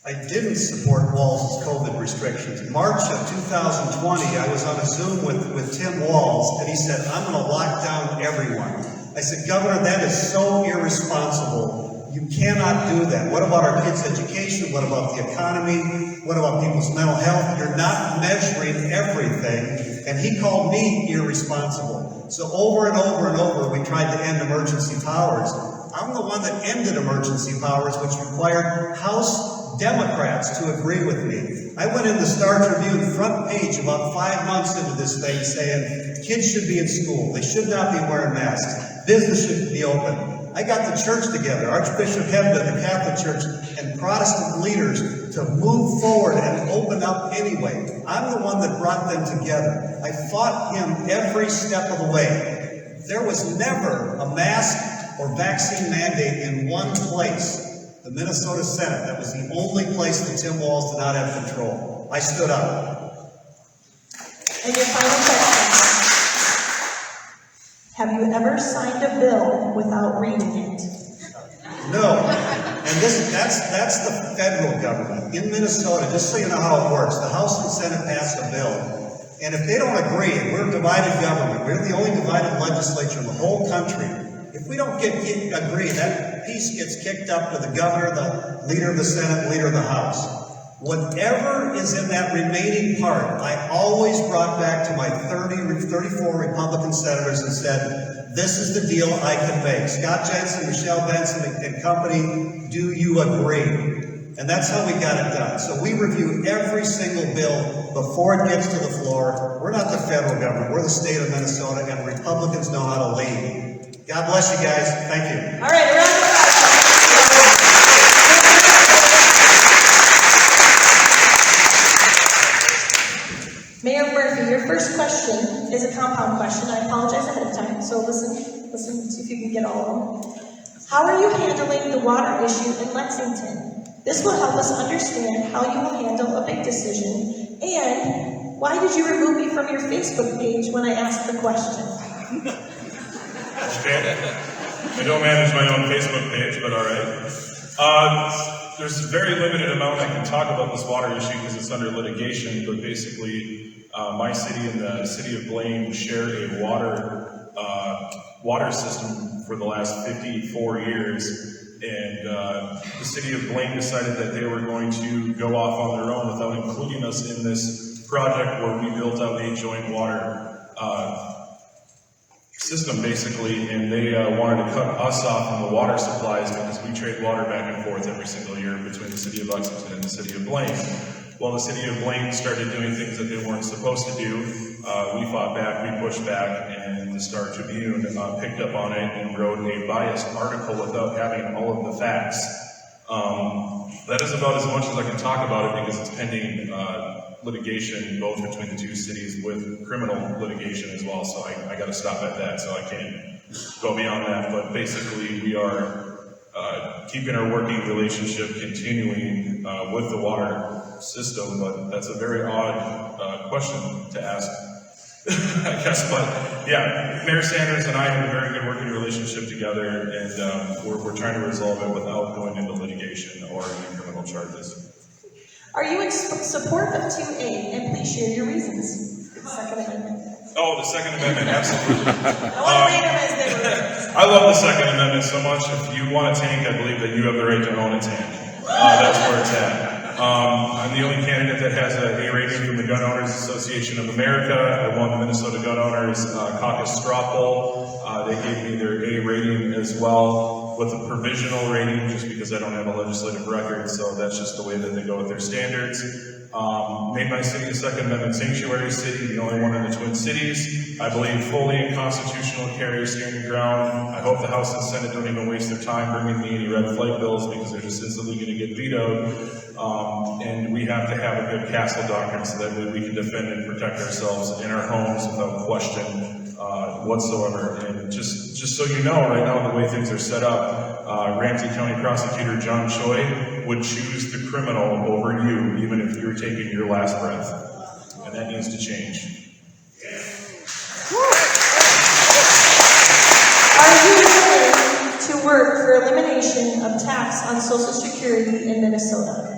[SPEAKER 5] I didn't support Walz's COVID restrictions. March of 2020, I was on a Zoom with Tim Walz, and he said, I'm going to lock down everyone. I said, Governor, that is so irresponsible. You cannot do that. What about our kids' education? What about the economy? What about people's mental health? You're not measuring everything. And he called me irresponsible. So over and over and over, we tried to end emergency powers. I'm the one that ended emergency powers, which required House Democrats to agree with me. I went in the Star Tribune front page about 5 months into this thing saying kids should be in school. They should not be wearing masks. Business should be open. I got the church together, Archbishop Hebda, the Catholic Church, and Protestant leaders to move forward and open up anyway. I'm the one that brought them together. I fought him every step of the way. There was never a mask or vaccine mandate in one place. The Minnesota Senate, that was the only place that Tim Walz did not have control. I stood up.
[SPEAKER 1] And your final question. Have you ever signed a bill without reading it?
[SPEAKER 5] No. And that's the federal government. In Minnesota, just so you know how it works, the House and Senate pass a bill. And if they don't agree, and we're a divided government, we're the only divided legislature in the whole country. If we don't agree, that piece gets kicked up to the governor, the leader of the Senate, leader of the House. Whatever is in that remaining part, I always brought back to my 34 Republican senators and said, this is the deal I can make. Scott Jensen, Michelle Benson, and company, do you agree? And that's how we got it done. So we review every single bill before it gets to the floor. We're not the federal government, we're the state of Minnesota, and Republicans know how to lead. God bless you guys. Thank you.
[SPEAKER 1] All right, a round of applause. Mayor Murphy, your first question is a compound question. I apologize ahead of time, so listen, see if you can get all of them. How are you handling the water issue in Lexington? This will help us understand how you will handle a big decision. And why did you remove me from your Facebook page when I asked the question?
[SPEAKER 4] Okay. I don't manage my own Facebook page, but all right. There's a very limited amount I can talk about this water issue because it's under litigation, but basically my city and the city of Blaine share a water system for the last 54 years. And the city of Blaine decided that they were going to go off on their own without including us in this project where we built out a joint water system, basically, and they wanted to cut us off from the water supplies because we trade water back and forth every single year between the city of Lexington and the city of Blaine. Well, the city of Blaine started doing things that they weren't supposed to do. We fought back, we pushed back, and the Star Tribune picked up on it and wrote a biased article without having all of the facts. That is about as much as I can talk about it because it's pending litigation both between the two cities with criminal litigation as well, so I got to stop at that, so I can't go beyond that. But basically, we are keeping our working relationship continuing with the water system, but that's a very odd question to ask, I guess. But yeah, Mayor Sanders and I have a very good working relationship together, and we're trying to resolve it without going into litigation or any criminal charges.
[SPEAKER 1] Are you in support of 2A? And please share your reasons. Second Amendment.
[SPEAKER 4] Oh, the Second Amendment, absolutely.
[SPEAKER 1] I
[SPEAKER 4] I love the Second Amendment so much. If you want a tank, I believe that you have the right to own a tank. That's where it's at. I'm the only candidate that has an A rating from the Gun Owners Association of America. I won the Minnesota Gun Owners Caucus straw poll. They gave me their A rating as well, with a provisional rating, just because I don't have a legislative record, so that's just the way that they go with their standards. Made my city a Second Amendment sanctuary city, the only one in the Twin Cities. I believe fully in constitutional carrier standing ground. I hope the House and Senate don't even waste their time bringing me any red flag bills because they're just instantly going to get vetoed. And we have to have a good castle doctrine so that we can defend and protect ourselves in our homes without question whatsoever. And just so you know, right now the way things are set up, Ramsey County Prosecutor John Choi would choose the criminal over you, even if you're taking your last breath. And that needs to change.
[SPEAKER 1] Are you willing to work for elimination of tax on Social Security in Minnesota?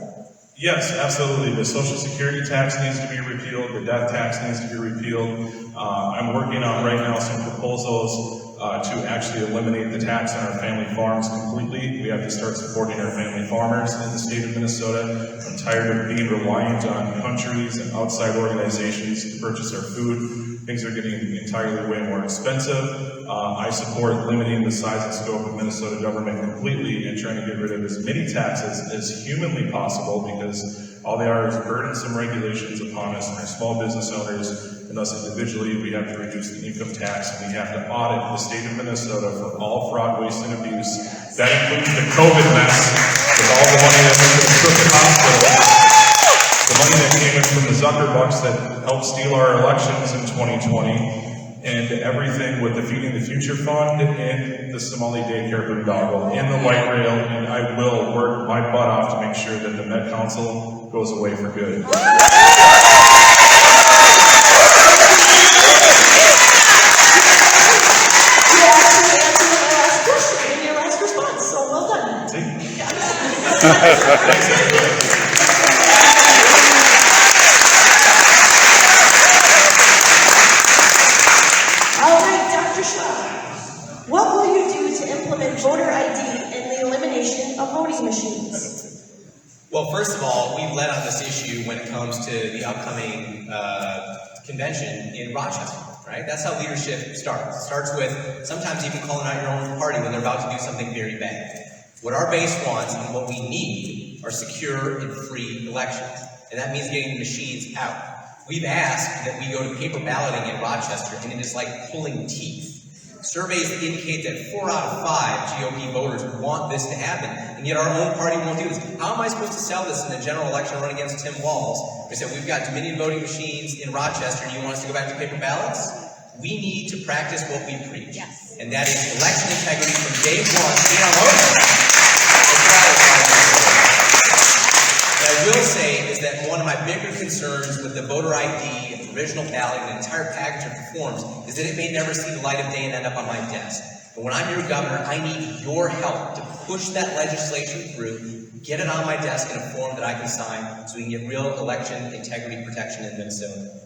[SPEAKER 4] Yes, absolutely. The Social Security tax needs to be repealed. The death tax needs to be repealed. I'm working on right now some proposals to actually eliminate the tax on our family farms completely. We have to start supporting our family farmers in the state of Minnesota. I'm tired of being reliant on countries and outside organizations to purchase our food. Things are getting entirely way more expensive. I support limiting the size and scope of Minnesota government completely and trying to get rid of as many taxes as humanly possible, because all they are is burdensome regulations upon us and our small business owners. And thus individually, we have to reduce the income tax, and we have to audit the state of Minnesota for all fraud, waste, and abuse. That includes the COVID mess with all the money that went to the crooked hospital, the money that came in from the Zuckerbucks that helped steal our elections in 2020, and everything with the Feeding the Future Fund and the Somali daycare boondoggle and the light rail. And I will work my butt off to make sure that the Met Council goes away for good.
[SPEAKER 1] All right, Dr. Shaw, what will you do to implement voter ID and the elimination of voting machines?
[SPEAKER 3] Well, first of all, we've led on this issue when it comes to the upcoming convention in Rochester, right? That's how leadership starts. It starts with sometimes even calling out your own party when they're about to do something very bad. What our base wants and what we need are secure and free elections. And that means getting the machines out. We've asked that we go to paper balloting in Rochester, and it is like pulling teeth. Surveys indicate that 4 out of 5 GOP voters want this to happen, and yet our own party won't do this. How am I supposed to sell this in the general election run against Tim Walz? We said, we've got Dominion voting machines in Rochester, and you want us to go back to paper ballots? We need to practice what we preach.
[SPEAKER 6] Yes.
[SPEAKER 3] And that is election integrity from day one. What I will say is that one of my bigger concerns with the voter ID and provisional ballot and the entire package of reforms is that it may never see the light of day and end up on my desk. But when I'm your governor, I need your help to push that legislation through, get it on my desk in a form that I can sign so we can get real election integrity protection in Minnesota.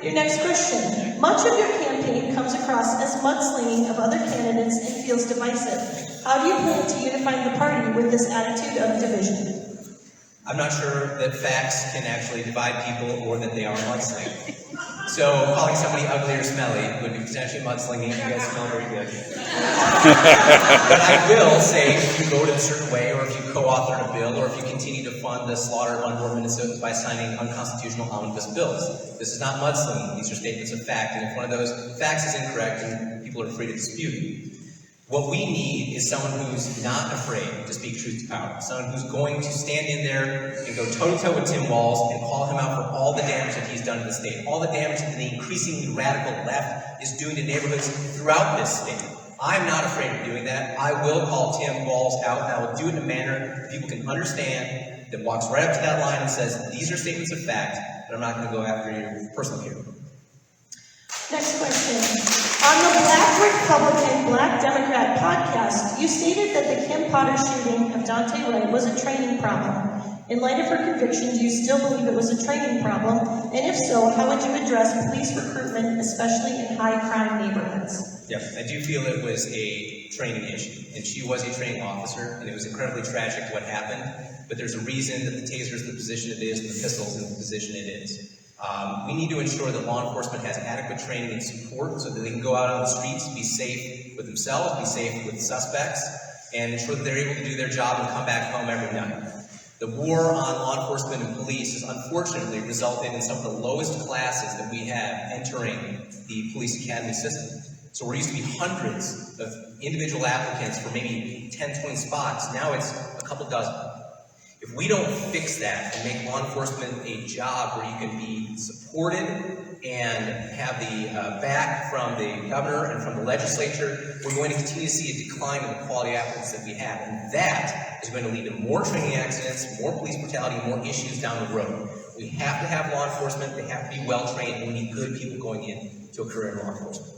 [SPEAKER 1] Your next question. Much of your campaign comes across as mudslinging of other candidates and feels divisive. How do you plan to unify the party with this attitude of division?
[SPEAKER 3] I'm not sure that facts can actually divide people or that they are mudslinging. So calling somebody ugly or smelly would be potentially mudslinging. You guys smell very good. But I will say, if you voted a certain way, or if you co-authored a bill, or if you continue to fund the slaughter of unborn Minnesotans by signing unconstitutional omnibus bills, this is not mudslinging. These are statements of fact, and if one of those facts is incorrect, then people are free to dispute it. What we need is someone who's not afraid to speak truth to power, someone who's going to stand in there and go toe-to-toe with Tim Walz and call him out for all the damage that he's done to the state, all the damage that the increasingly radical left is doing to neighborhoods throughout this state. I'm not afraid of doing that. I will call Tim Walz out, and I will do it in a manner that people can understand, that walks right up to that line and says, these are statements of fact, but I'm not going to go after your personal hero.
[SPEAKER 1] Next question. On the Black Republican, Black Democrat podcast, you stated that the Kim Potter shooting of Daunte Wright was a training problem. In light of her conviction, do you still believe it was a training problem? And if so, how would you address police recruitment, especially in high-crime neighborhoods?
[SPEAKER 3] Yes, I do feel it was a training issue, and she was a training officer, and it was incredibly tragic what happened, but there's a reason that the taser is in the position it is, and the pistol is in the position it is. We need to ensure that law enforcement has adequate training and support so that they can go out on the streets, be safe with themselves, be safe with suspects, and ensure that they're able to do their job and come back home every night. The war on law enforcement and police has unfortunately resulted in some of the lowest classes that we have entering the police academy system. So we're used to be hundreds of individual applicants for maybe 10, 20 spots. Now it's a couple dozen. If we don't fix that and make law enforcement a job where you can be supported and have the back from the governor and from the legislature, we're going to continue to see a decline in the quality applicants that we have. And that is going to lead to more training accidents, more police brutality, more issues down the road. We have to have law enforcement, they have to be well trained, and we need good people going into a career in law enforcement.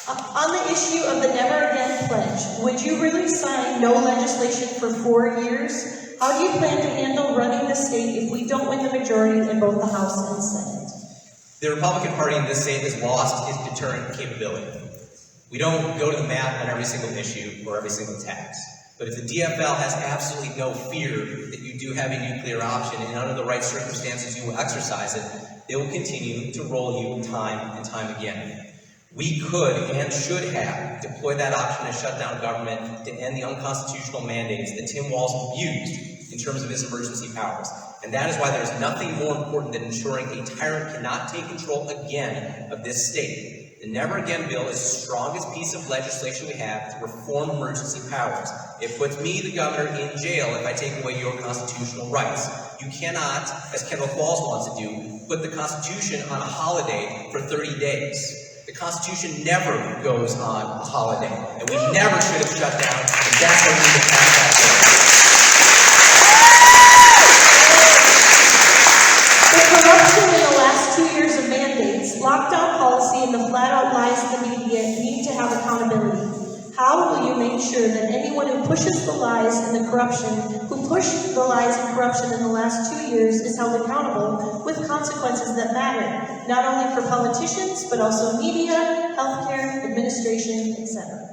[SPEAKER 1] On the issue of the Never Again pledge, would you really sign no legislation for 4 years? How do you plan to handle running the state if we don't win the majority in both the House and Senate?
[SPEAKER 3] The Republican Party in this state has lost its deterrent capability. We don't go to the mat on every single issue or every single tax. But if the DFL has absolutely no fear that you do have a nuclear option and under the right circumstances you will exercise it, they will continue to roll you time and time again. We could and should have deployed that option to shut down government to end the unconstitutional mandates that Tim Walz abused in terms of his emergency powers. And that is why there is nothing more important than ensuring a tyrant cannot take control again of this state. The Never Again bill is the strongest piece of legislation we have to reform emergency powers. It puts me, the governor, in jail if I take away your constitutional rights. You cannot, as Kendall Walz wants to do, put the Constitution on a holiday for 30 days. The Constitution never goes on a holiday, and we never should have shut down, and that's why we need to pass that bill.
[SPEAKER 1] The corruption in the last 2 years of mandates, lockdown policy, and the flat-out lies in the media need to have accountability. How will you make sure that anyone who pushes the lies and the corruption, who pushed the lies and corruption in the last 2 years is held accountable with consequences that matter, not only for politicians, but also media, healthcare, administration, etc.?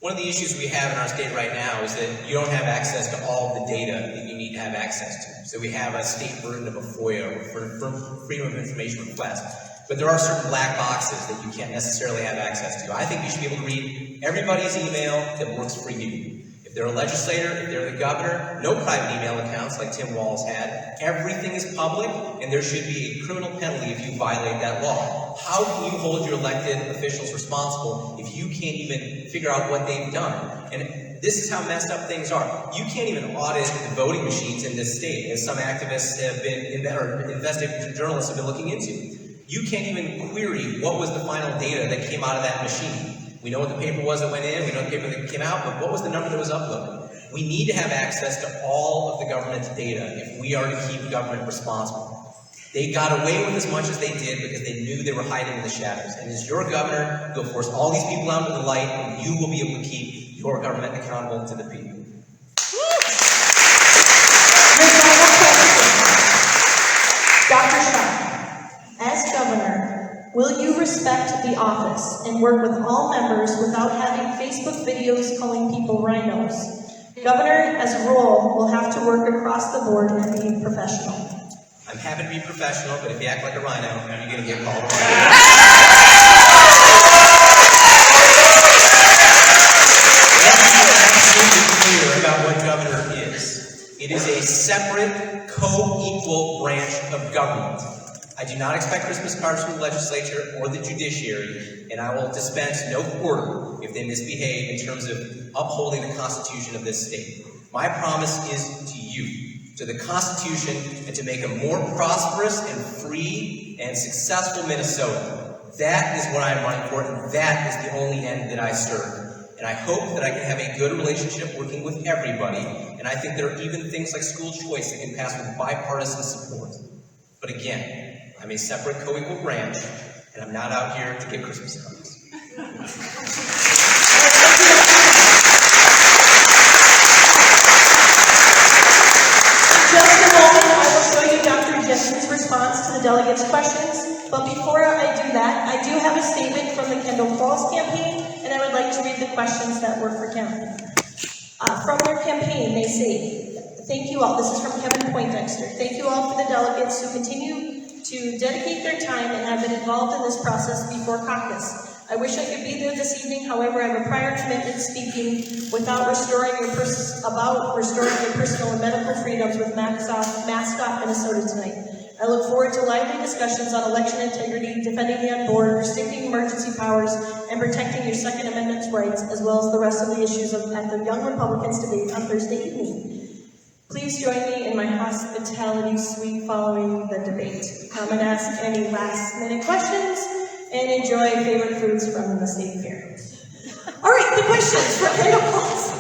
[SPEAKER 3] One of the issues we have in our state right now is that you don't have access to all of the data that you need to have access to. So we have a state burden of a FOIA, or Freedom of Information request. but there are certain black boxes that you can't necessarily have access to. I think you should be able to read everybody's email that works for you. If they're a legislator, if they're the governor, no private email accounts like Tim Walz had. Everything is public, and there should be a criminal penalty if you violate that law. How can you hold your elected officials responsible if you can't even figure out what they've done? And this is how messed up things are. You can't even audit the voting machines in this state, as some activists have been, or investigative journalists have been looking into. You can't even query what was the final data that came out of that machine. We know what the paper was that went in, we know the paper that came out, but what was the number that was uploaded? We need to have access to all of the government's data if we are to keep government responsible. They got away with as much as they did because they knew they were hiding in the shadows. And as your governor, you'll force all these people out into the light, and you will be able to keep your government accountable to the people.
[SPEAKER 1] Dr. Shaw, as governor, will you respect the office and work with all members without having Facebook videos calling people rhinos? Governor, as a role, will have to work across the board and be professional.
[SPEAKER 3] I'm happy to be professional, but if you act like a rhino, you're going to get called a rhino. Let me be absolutely clear about what governor is. It is a separate, co-equal branch of government. I do not expect Christmas cards from the legislature or the judiciary, and I will dispense no quarter if they misbehave in terms of upholding the Constitution of this state. My promise is to you, to the Constitution, and to make a more prosperous and free and successful Minnesota. That is what I am running for, and that is the only end that I serve. And I hope that I can have a good relationship working with everybody, and I think there are even things like school choice that can pass with bipartisan support. But again, I'm a separate co-equal branch, and I'm not out here to get Christmas cards.
[SPEAKER 1] Just a moment, I will show you Dr. Jensen's response to the delegates' questions. But before I do that, I do have a statement from the Kendall Falls campaign, and I would like to read the questions that were for Kevin. From their campaign, they say, thank you all. This is from Kevin Poindexter. Thank you all for the delegates who continue to dedicate their time and have been involved in this process before caucus. I wish I could be there this evening, however, I have a prior commitment speaking about restoring your personal and medical freedoms with Mascot, Minnesota tonight. I look forward to lively discussions on election integrity, defending the unborn, restricting emergency powers, and protecting your Second Amendment rights, as well as the rest of the issues at the Young Republicans debate on Thursday evening. Please join me in my hospitality suite following the debate. Come and ask any last-minute questions and enjoy favorite foods from the state fair. All right, the questions for Kendall Falls.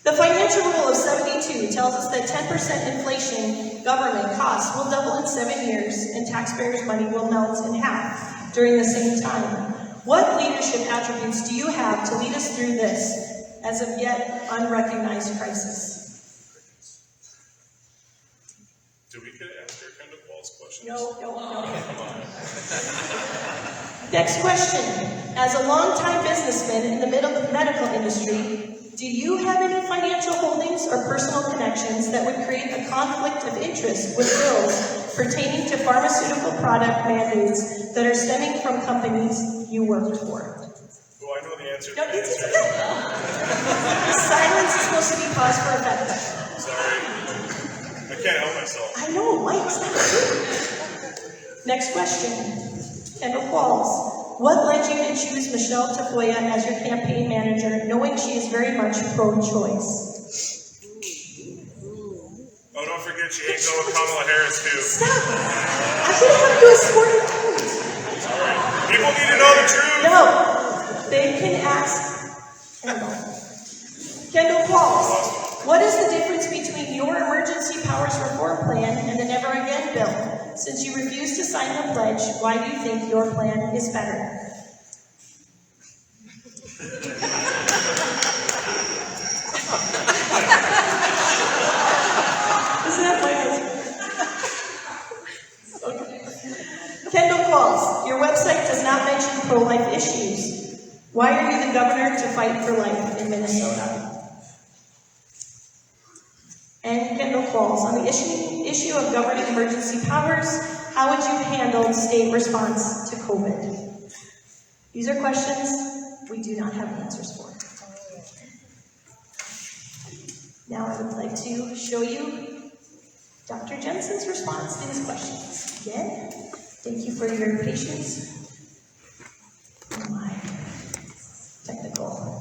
[SPEAKER 1] The financial rule of 72 tells us that 10% inflation government costs will double in 7 years and taxpayers' money will melt in half during the same time. What leadership attributes do you have to lead us through this as of yet unrecognized crisis?
[SPEAKER 4] Do we get to ask our Kendall Falls questions?
[SPEAKER 1] No.
[SPEAKER 4] Come on.
[SPEAKER 1] Next question. As a longtime businessman in the medical industry, do you have any financial holdings or personal connections that would create a conflict of interest with bills pertaining to pharmaceutical product mandates that are stemming from companies you worked for?
[SPEAKER 4] Well, I know the answer.
[SPEAKER 1] No, it's okay. Silence is supposed to be pause for effect.
[SPEAKER 4] Sorry. I can't help myself.
[SPEAKER 1] I know, Mike, stop it. Next question. Kendall Falls. What led you to choose Michelle Tafoya as your campaign manager, knowing she is very much pro-choice?
[SPEAKER 4] Oh, don't forget you ain't going with Kamala Harris, too.
[SPEAKER 1] Stop! I'm going to have you escort it out.
[SPEAKER 4] Sorry. People need to know the truth.
[SPEAKER 1] No, they can ask Kendall Falls. What is the difference between your emergency powers reform plan and the Never Again bill? Since you refuse to sign the pledge, why do you think your plan is better? Isn't that my husband? Okay. Kendall Falls, your website does not mention pro-life issues. Why are you the governor to fight for life in Minnesota? And Kendall Falls, on the issue of governing emergency powers, how would you handle state response to COVID? These are questions we do not have answers for. Now I would like to show you Dr. Jensen's response to these questions. Again, thank you for your patience. Oh my, technical.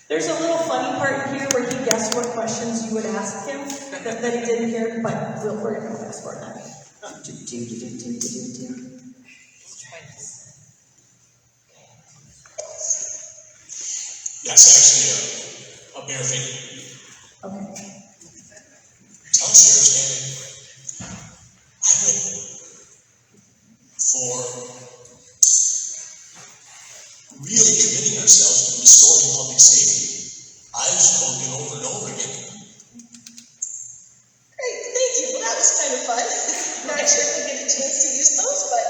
[SPEAKER 1] There's a little funny part here where he guessed what questions you would ask him that he didn't hear, but we're going to go fast forward that. Let's try this.
[SPEAKER 7] That's actually a bare thing.
[SPEAKER 1] Okay.
[SPEAKER 7] Tell Sheriff Stanley, I went for really committing ourselves to restoring public safety. I've spoken over and over again.
[SPEAKER 8] Great, thank you. Well, that was kind of fun. Not sure if we'll get a chance to use those, but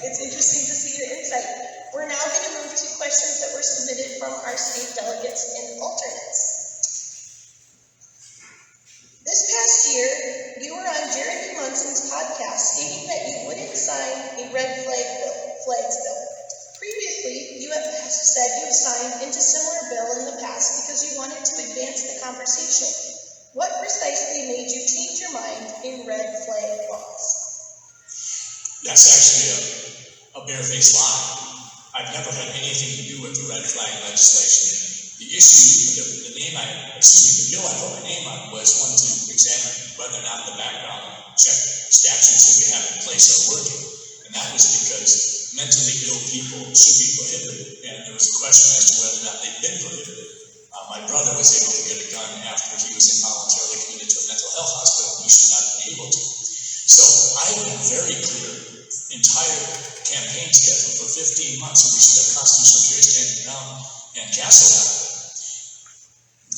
[SPEAKER 8] it's interesting to see your insight. We're now going to move to questions that were submitted from our state delegates and alternates. This past year, you were on Jeremy Munson's podcast stating that you wouldn't sign a red flags bill. Previously, you have said you signed into similar bill in the past because you wanted to advance the conversation. What precisely made you change your mind in red flag laws?
[SPEAKER 7] That's actually a barefaced lie. I've never had anything to do with the red flag legislation. The issue, the bill I put my name on was one to examine whether or not the background check statutes that we have in place are working. And that was because mentally ill people should be prohibited. And there was a question as to whether or not they've been prohibited. My brother was able to get a gun after he was involuntarily committed to a mental health hospital. He should not have been able to. So I have been very clear, entire campaign schedule for 15 months, we should have constitutional period standing ground and castle down.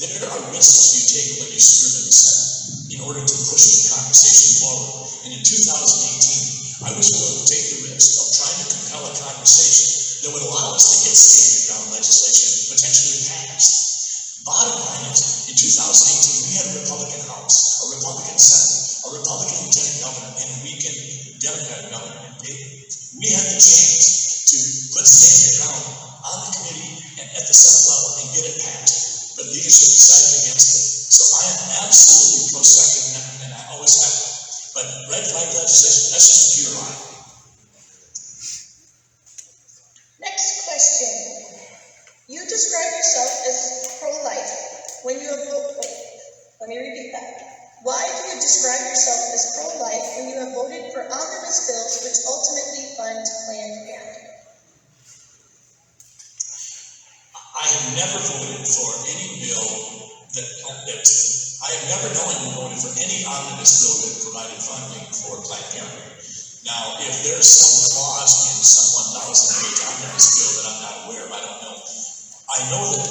[SPEAKER 7] There are risks you take when you serve in the Senate in order to push the conversation forward. And in 2018, I was willing to take the risk of trying to compel a conversation that would allow us to get standing ground legislation potentially passed. Bottom line is, in 2018, we had a Republican House, a Republican Senate, a Republican Lieutenant Governor, and a weakened Democratic Governor. We had the chance to put standing ground on the committee and at the Senate level and get it passed. But leadership decided against it. So I am absolutely pro-Second Amendment, and I always have been. But red flag legislation, that's just pure lie.
[SPEAKER 8] Next question. You describe yourself as pro-life when you have let me repeat that. Why do you describe yourself as pro-life when you have voted for omnibus bills which ultimately fund Planned Parenthood?
[SPEAKER 7] I have never voted for any bill I have never knowingly voted for any omnibus bill that provided funding for Planned Parenthood. Now, if there's some clause in some 1,000-page omnibus bill that I'm not aware of, I don't know. I know that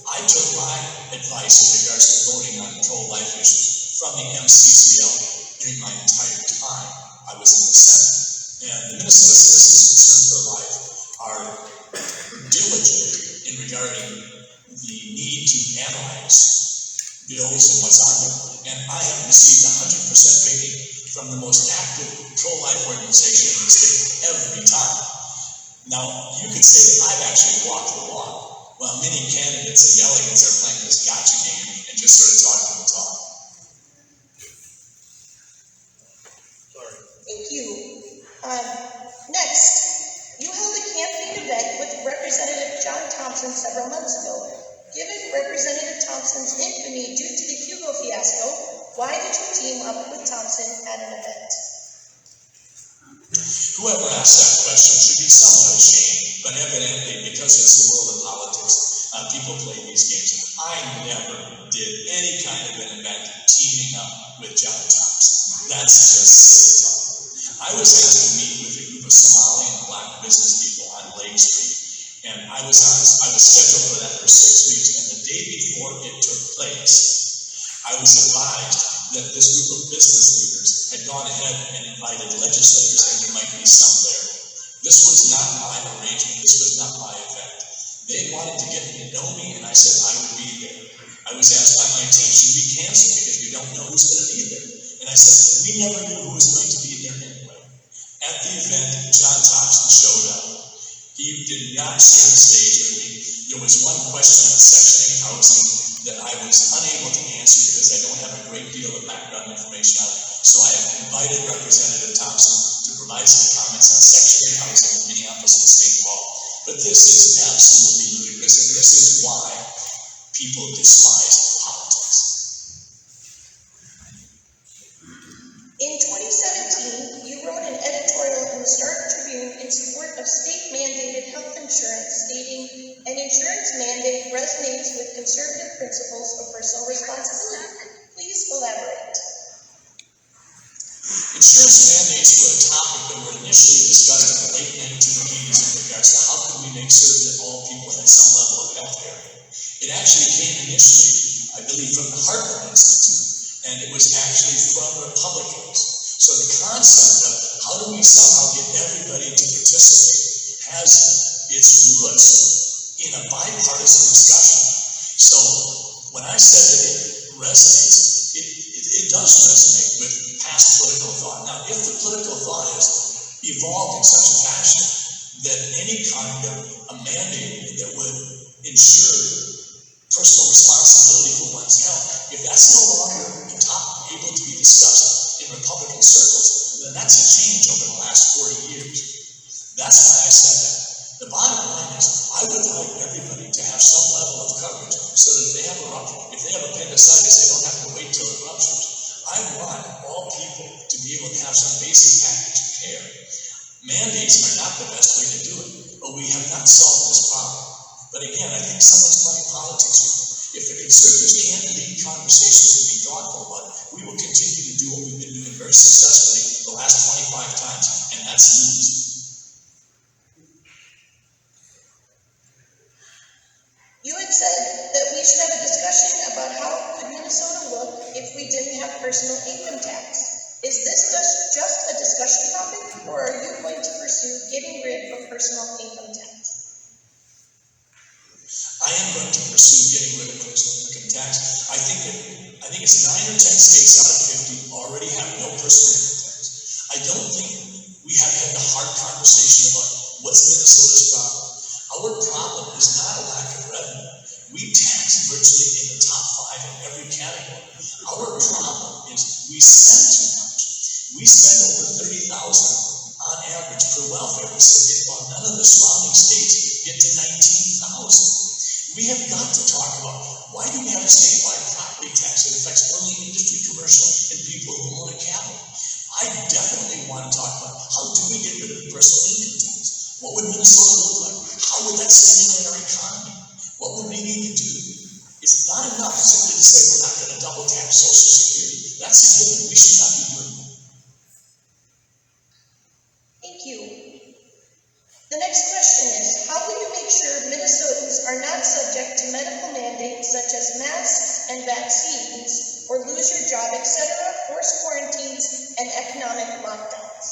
[SPEAKER 7] I took my advice in regards to voting on pro-life issues from the MCCL during my entire time I was in the Senate. And the Minnesota Citizens Concerned for Life are diligent in regarding the need to analyze bills and what's on them. And I have received 100% rating from the most active pro-life organization in the state every time. Now, you could say that I've actually walked the walk, while many candidates and delegates are playing this gotcha game and just sort of talking the talk. Sorry.
[SPEAKER 8] Thank you. Next, you held a campaign event with Representative John Thompson several months ago. Given Representative Thompson's infamy due to the Hugo fiasco, why did you team up with Thompson at an event?
[SPEAKER 7] Whoever asked that question should be somewhat ashamed, but evidently, because it's the world of politics, people play these games. I never did any kind of an event teaming up with John Thompson. That's just silly talk. I was asked to meet with a group of Somali and Black business people on Lake Street, and I was scheduled for that for 6 weeks, and the day before it took place, I was advised that this group of business leaders had gone ahead and invited legislators, and there might be some there. This was not my arrangement. This was not my event. They wanted to get me to know me, and I said I would be there. I was asked by my team, should we cancel because we don't know who's going to be there? And I said, we never knew who was going to be there anyway. At the event, John Thompson showed up. He did not share the stage with me. There was one question on Section 8 housing that I was unable to answer because I don't have a great deal of background information on it. So I have invited Representative Thompson to provide some comments on Section 8 housing in Minneapolis and St. Paul. But this is absolutely ludicrous, and this is why people despise politics.
[SPEAKER 8] In 2017, you wrote an editorial in the Star Tribune in support of state-mandated health insurance, stating, "An insurance mandate resonates with conservative principles of personal responsibility." Please elaborate.
[SPEAKER 7] Insurance mandates were a topic that were initially discussed in the late 1980s in regards to how could we make certain that all people had some level of health care. It actually came initially, I believe, from the Heartland Institute, and it was actually from Republicans. So the concept of how do we somehow get everybody to participate has its roots in a bipartisan discussion. So when I said that it resonates, it does resonate with past political thought. Now, if the political thought has evolved in such a fashion that any kind of a mandate that would ensure personal responsibility for one's health, if that's no longer able to be discussed in Republican circles, then that's a change over the last 40 years. That's why I said that. The bottom line is, I would like everybody to have some level of coverage so that if they have appendicitis, they don't have to wait till it ruptures. I want all people to be able to have some basic package of care. Mandates are not the best way to do it, but we have not solved this problem. But again, I think someone's playing politics here. If the conservatives can't lead conversations and be thoughtful about it, we will continue to do what we've been doing very successfully the last 25 times, and that's lose.
[SPEAKER 8] You had said that we should have a discussion about how could Minnesota look if we didn't have personal income tax. Is this just a discussion topic, or are you going to pursue getting rid of personal income tax?
[SPEAKER 7] I am going to pursue getting rid of personal income tax. I think it's 9 or 10 states out of 50 already have no personal income tax. I don't think we have had the hard conversation about what's Minnesota's problem. Our problem is not a lack of revenue. We tax virtually in the top 5 in every category. Our problem is we spend too much. We spend over $30,000 on average per welfare recipient, while none of the surrounding states get to $19,000. We have got to talk about why do we have a statewide property tax that affects only industry, commercial, and people who own a cattle. I definitely want to talk about how do we get rid of personal income tax. What would Minnesota look like? How would that stimulate our economy? What would we need to do? It's not enough simply to say we're not going to double tax Social Security. That's a given. We should not be doing that.
[SPEAKER 8] Thank you. The next question is, how will you make sure Minnesotans are not subject to medical mandates such as masks and vaccines, or lose your job, etc., forced quarantines, and economic lockdowns?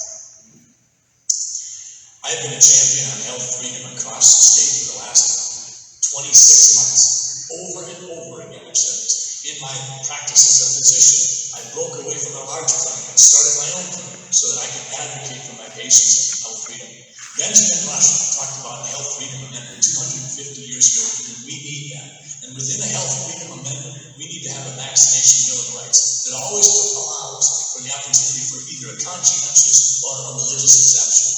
[SPEAKER 7] I've been a champion on health freedom across the state for the last 26 months. Over and over again, I've said this. In my practice as a physician, I broke away from a large clinic and started my own clinic so that I could advocate for my patients on health freedom. Benjamin Rush talked about the Health Freedom Amendment 250 years ago, and we need that. And within the Health Freedom Amendment, we need to have a vaccination bill of rights that always allows for the opportunity for either a conscientious or a religious exemption.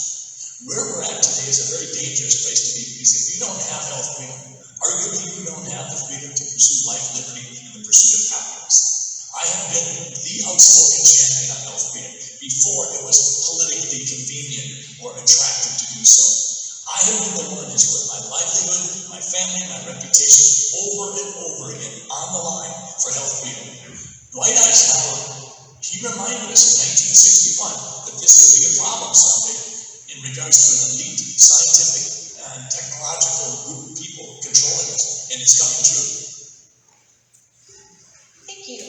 [SPEAKER 7] Where we're at today is a very dangerous place to be, because if you don't have health freedom, arguably you don't have the freedom to pursue life, liberty, and the pursuit of happiness. I have been the outspoken champion on health freedom before it was politically convenient or attractive to do so. I have been the one who's put my livelihood, my family, my reputation over and over again on the line for health freedom. Dwight Eisenhower, he reminded us in 1961 that this could be a problem someday in regards to an elite scientific and technological group of people controlling us, and it's coming true.
[SPEAKER 8] Thank you.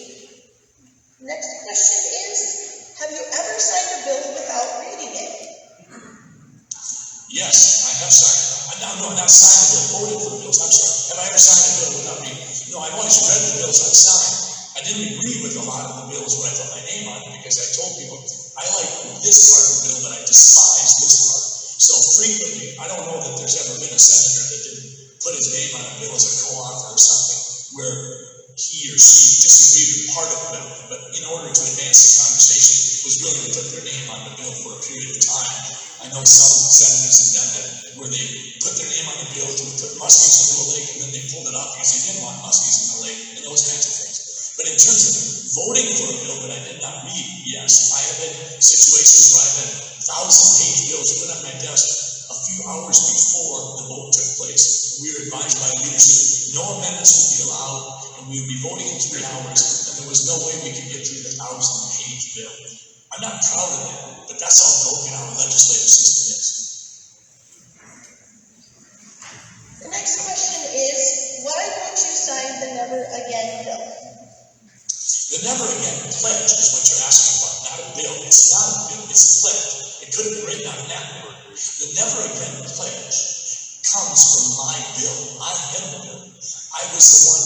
[SPEAKER 8] Next question is, have you ever signed a bill without reading it?
[SPEAKER 7] Yes, I have signed. Not signed a bill, voted for the bills. I'm sorry. Have I ever signed a bill without reading it? No, I've always read the bills I've signed. I didn't agree with a lot of the bills when I put my name on it, because I told people I like this part of the bill, but I despise this part. So frequently, I don't know that there's ever been a senator that didn't put his name on a bill as a co-author or something where he or she disagreed with part of it, but in order to advance the conversation, was willing to put their name on the bill for a period of time. I know some senators have done that, where they put their name on the bill to put muskies into a lake, and then they pulled it up because they didn't want muskies in the lake, and those kinds of things. But in terms of voting for a bill that I did not read, yes, I have had situations where I've had 1,000-page bills put on my desk a few hours before the vote took place. We were advised by leadership, no amendments would be allowed, and we would be voting in 3 hours, and there was no way we could get through the 1,000-page bill. I'm not proud of that, but that's how broken our legislative system is.
[SPEAKER 8] The next question is, why won't you sign the Never Again bill?
[SPEAKER 7] The Never Again pledge is what you're asking about, not a bill. It's not a bill, it's a pledge. It could have been written on that word. The Never Again pledge comes from my bill. I had a bill. I was the one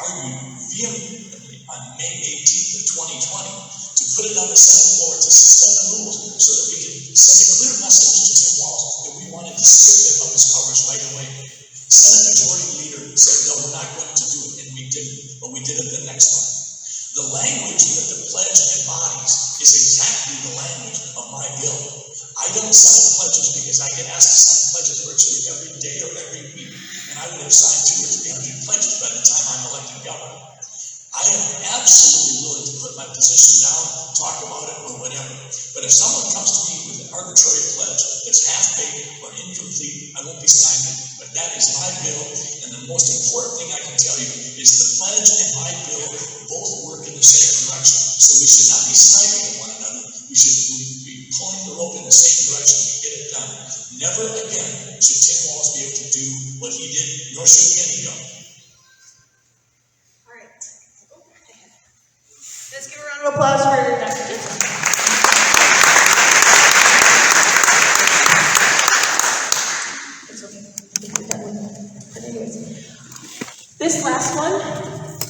[SPEAKER 7] arguing vehemently on May 18th of 2020 to put it on the Senate floor to suspend the rules so that we could send a clear message to Tim Walz that we wanted to strip him of his powers right away. Senate Majority Leader said, no, we're not going to do it, and we didn't, but we did it the next month. The language that the pledge embodies is exactly the language of my bill. I don't sign pledges because I get asked to sign pledges virtually every day or every week, and I would have signed 200 or 300 pledges by the time I'm elected governor. I am absolutely willing to put my position down, talk about it, or whatever. But if someone comes to me with an arbitrary pledge that's half-baked or incomplete, I won't be signing it. But that is my bill, and the most important thing I can tell you is the pledge and my bill both work in the same direction. So we should not be sniping at one another. We should be pulling the rope in the same direction to get it done. Never again should Tim Walz be able to do what he did, nor should any government.
[SPEAKER 1] All right. Let's give a round of applause for Dr. Jensen. It's okay. I think we're done with that. But anyways, this last one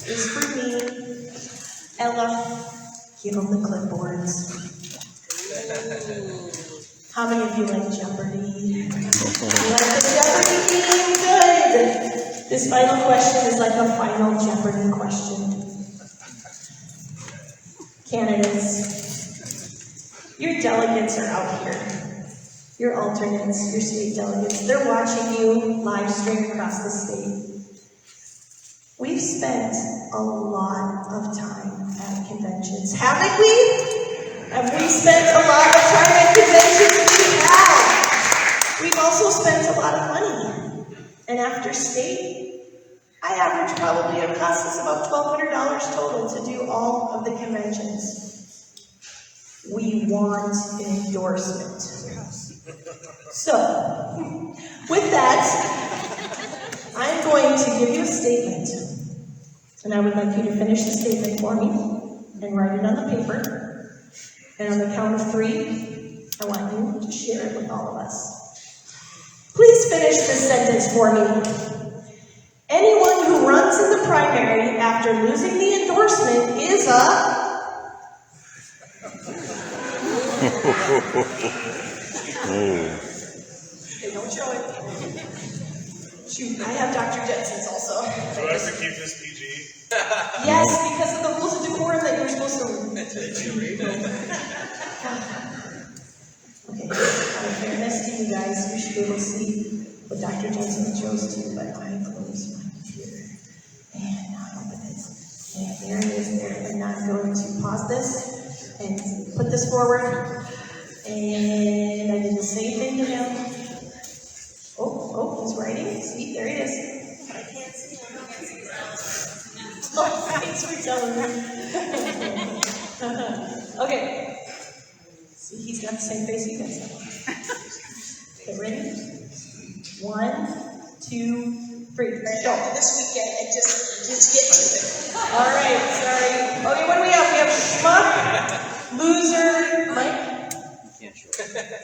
[SPEAKER 1] is for me. Ella, give them the clipboards. How many of you like Jeopardy? You like the Jeopardy game? Good. This final question is like a final Jeopardy question. Candidates, your delegates are out here. Your alternates, your state delegates, they're watching you live stream across the state. We've spent a lot of time at conventions, haven't we? Have we spent a lot of time at conventions? We have. We've also spent a lot of money. And after state, I average probably it costs us about $1,200 total to do all of the conventions. We want an endorsement. So, with that, I'm going to give you a statement. And I would like you to finish the statement for me and write it on the paper. And on the count of 3, I want you to share it with all of us. Please finish this sentence for me. Anyone who runs in the primary after losing the endorsement is a... Okay, don't show it. Shoot, I have Dr. Jensen's also.
[SPEAKER 4] Do I have to keep this PG?
[SPEAKER 1] Yes, because of the rules of decorum that you're supposed to read. Okay, out of fairness to you guys, you should be able to see what Dr. Jensen chose to, but I close my computer. And I open it. And there it is there. And I'm going to pause this and put this forward. And I did the same thing to him. Oh, he's writing. See, there it is. I can't see him. Oh, thanks for telling me. Okay. See, he's got the same face you guys have. Okay, ready? 1, 2, 3.
[SPEAKER 8] Go. This weekend, and just get to it.
[SPEAKER 1] All right, sorry. Okay, what do we have? We have schmuck, loser, Mike?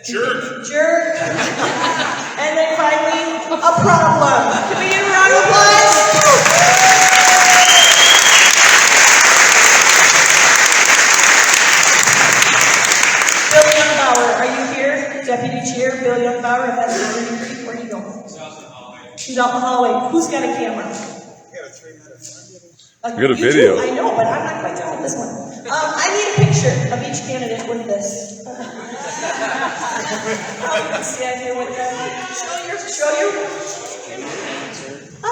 [SPEAKER 1] Jerk. And then finally, a problem. Can we get a round of applause? Billy Bauer, are you here? She's out in the hallway. Who's got a camera?
[SPEAKER 9] We got a
[SPEAKER 1] You
[SPEAKER 9] video.
[SPEAKER 1] do, I know, but I'm not quite done with this one. I need a picture of each candidate with this. Oh, you can stand here with them. Show you. Oh.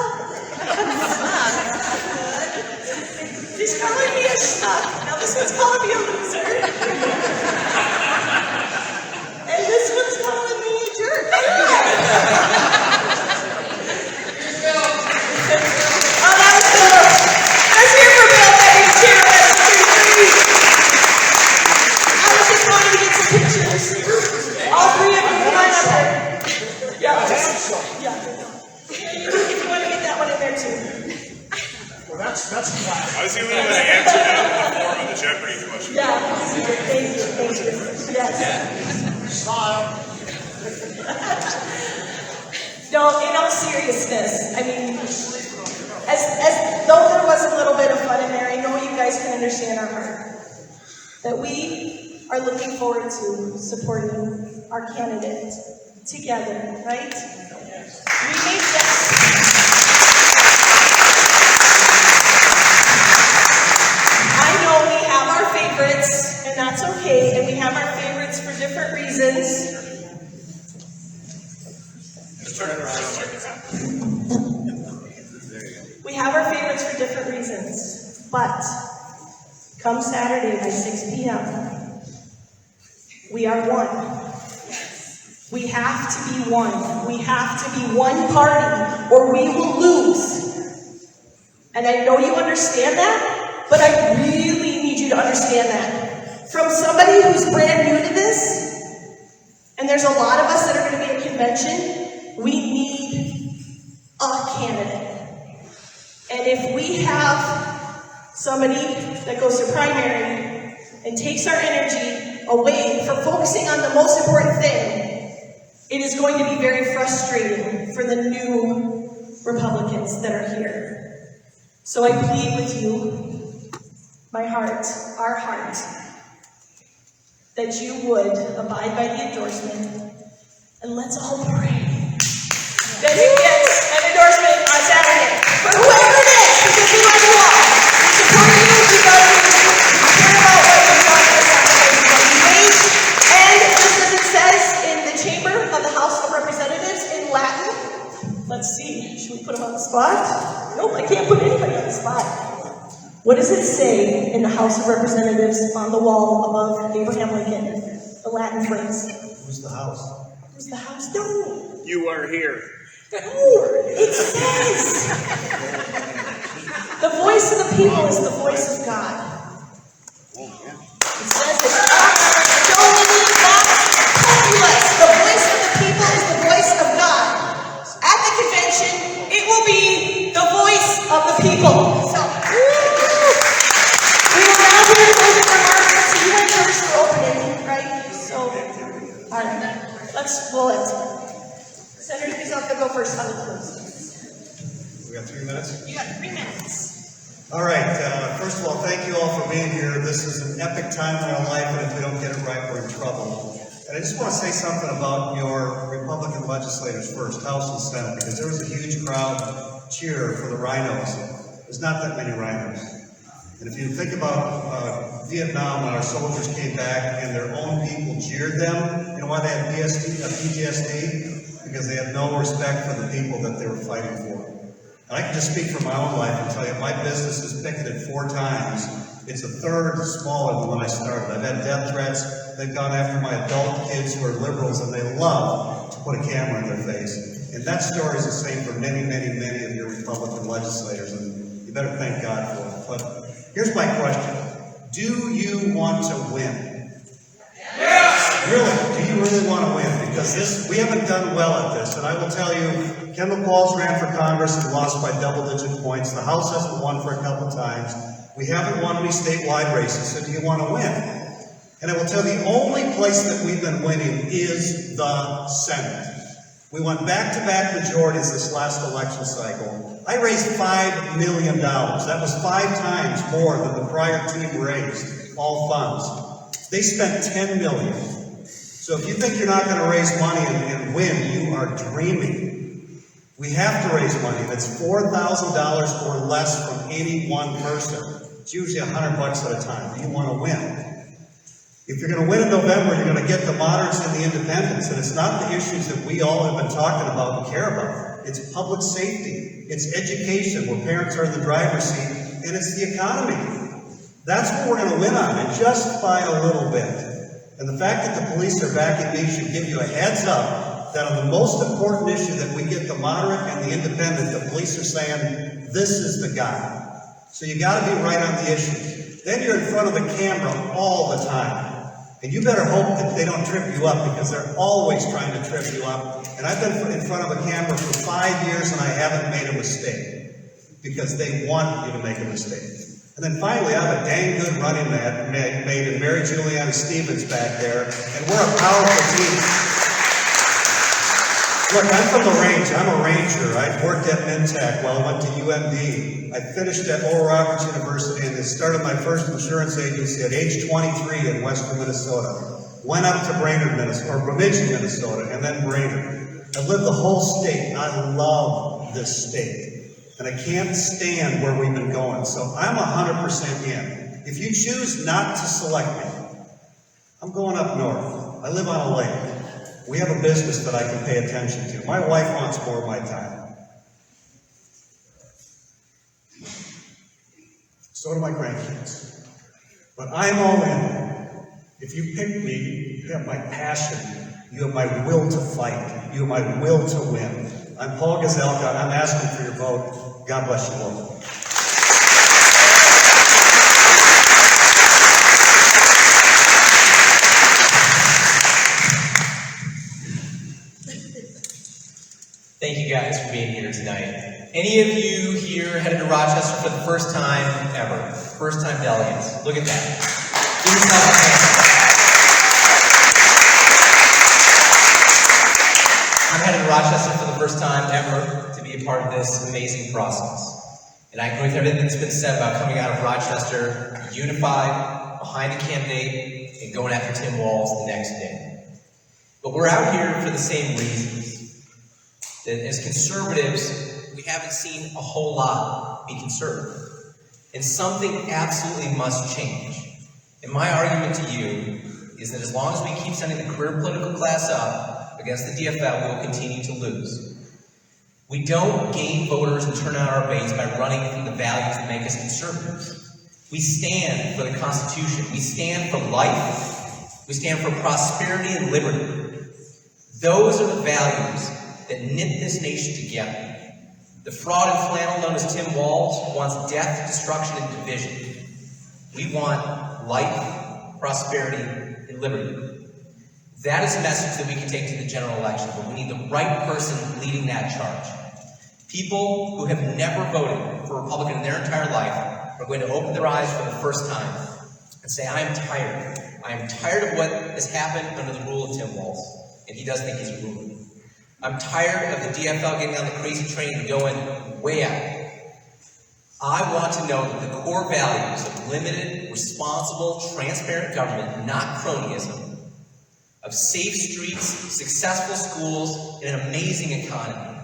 [SPEAKER 1] She's calling me a schmuck. Now this one's calling me a loser. And this one's calling me a jerk. Oh, that was cool. Let's hear for Bill, baby. Cheer us. I was just wanting to get some pictures. All three of you, come on up here. Yeah. If you want to get that one in there too.
[SPEAKER 4] I was even going to answer that in the form of the Jeopardy question.
[SPEAKER 1] Yeah. Thank you. Yes.
[SPEAKER 7] Smile.
[SPEAKER 1] No, in all seriousness, I mean, as though there was a little bit of fun in there, I know you guys can understand our heart. That we are looking forward to supporting our candidate together, right? We made this. I know we have our favorites, and that's okay, and we have our favorites for different reasons. We have our favorites for different reasons, but come Saturday by 6 p.m., we are one. We have to be one. We have to be one party, or we will lose. And I know you understand that, but I really need you to understand that. From somebody who's brand new to this, and there's a lot of us that are going to be at convention, we need a candidate. And if we have somebody that goes to primary and takes our energy away from focusing on the most important thing, it is going to be very frustrating for the new Republicans that are here. So I plead with you, my heart, our heart, that you would abide by the endorsement, and let's all pray that he gets an endorsement on Saturday for whoever it is, because we love you all. We support you, we love you, we care about what you want us to wage. And just as it says in the chamber of the House of Representatives in Latin, let's see, should we put him on the spot? Nope, I can't put anybody on the spot. What does it say in the House of Representatives on the wall above Abraham Lincoln? The Latin phrase.
[SPEAKER 5] Who's the house?
[SPEAKER 1] Who's the house? No.
[SPEAKER 4] You are here.
[SPEAKER 1] No, it says. The voice of the people is the voice of God. It says it. Don't believe that. Populous. The voice of the people is the voice of God. At the convention, it will be the voice of the people. So, we will now hear closing remarks. So you went first for opening, right? So, all right. Let's roll it. Senator Kuzak, go first on the close.
[SPEAKER 5] We got 3 minutes?
[SPEAKER 1] You got 3 minutes.
[SPEAKER 5] All right, first of all, thank you all for being here. This is an epic time in our life, and if we don't get it right, we're in trouble. And I just want to say something about your Republican legislators first, House and Senate, because there was a huge crowd cheer for the rhinos. There's not that many rhinos. And if you think about Vietnam, when our soldiers came back and their own people jeered them, you know why they had PTSD? Because they had no respect for the people that they were fighting for. And I can just speak from my own life and tell you, my business is picketed 4 times. It's a third smaller than when I started. I've had death threats. They've gone after my adult kids who are liberals, and they love to put a camera in their face. And that story is the same for many, many, many of your Republican legislators, and you better thank God for it. But here's my question. Do you want to win? Really, do you really want to win? Because we haven't done well at this, and I will tell you, Kendall Pauls ran for Congress and lost by double-digit points. The House hasn't won for a couple times. We haven't won any statewide races, so do you want to win? And I will tell you, the only place that we've been winning is the Senate. We won back-to-back majorities this last election cycle. I raised $5 million. That was 5 times more than the prior team raised, all funds. They spent $10 million. So if you think you're not going to raise money and win, you are dreaming. We have to raise money that's $4,000 or less from any one person. It's usually $100 at a time. You want to win. If you're going to win in November, you're going to get the moderates and the independents. And it's not the issues that we all have been talking about and care about. It's public safety. It's education, where parents are in the driver's seat. And it's the economy. That's what we're going to win on, and just by a little bit. And the fact that the police are backing me should give you a heads up that on the most important issue that we get the moderate and the independent, the police are saying, this is the guy. So you got to be right on the issues. Then you're in front of the camera all the time. And you better hope that they don't trip you up, because they're always trying to trip you up. And I've been in front of a camera for 5 years and I haven't made a mistake, because they want you to make a mistake. And then finally, I have a dang good running mate in Mary Juliana Stevens back there, and we're a powerful team. Look, I'm from the range. I'm a ranger. I worked at Mintac while I went to UMD. I finished at Oral Roberts University and started my first insurance agency at age 23 in western Minnesota. Went up to Brainerd, Minnesota, or Bemidji, Minnesota, and then Brainerd. I lived the whole state. I love this state. And I can't stand where we've been going. So I'm 100% in. If you choose not to select me, I'm going up north. I live on a lake. We have a business that I can pay attention to. My wife wants more of my time. So do my grandkids. But I'm all in. If you pick me, you have my passion. You have my will to fight. You have my will to win. I'm Paul Gazelka. I'm asking for your vote. God bless you all.
[SPEAKER 3] Thank you guys for being here tonight. Any of you here headed to Rochester for the first time ever? First time delegates. Look at that. Give yourself a hand. I'm headed to Rochester for the first time ever to be a part of this amazing process. And I agree with everything that's been said about coming out of Rochester unified, behind a candidate, and going after Tim Walz the next day. But we're out here for the same reasons. That as conservatives, we haven't seen a whole lot be conservative. And something absolutely must change. And my argument to you is that as long as we keep sending the career political class up against the DFL, we will continue to lose. We don't gain voters and turn out our base by running from the values that make us conservatives. We stand for the Constitution. We stand for life. We stand for prosperity and liberty. Those are the values that knit this nation together. The fraud and flannel known as Tim Walz wants death, destruction, and division. We want life, prosperity, and liberty. That is a message that we can take to the general election, but we need the right person leading that charge. People who have never voted for a Republican in their entire life are going to open their eyes for the first time and say, I am tired. I am tired of what has happened under the rule of Tim Walz, and he does think he's a ruler. I'm tired of the DFL getting on the crazy train and going way out. I want to know that the core values of limited, responsible, transparent government, not cronyism, of safe streets, successful schools, and an amazing economy.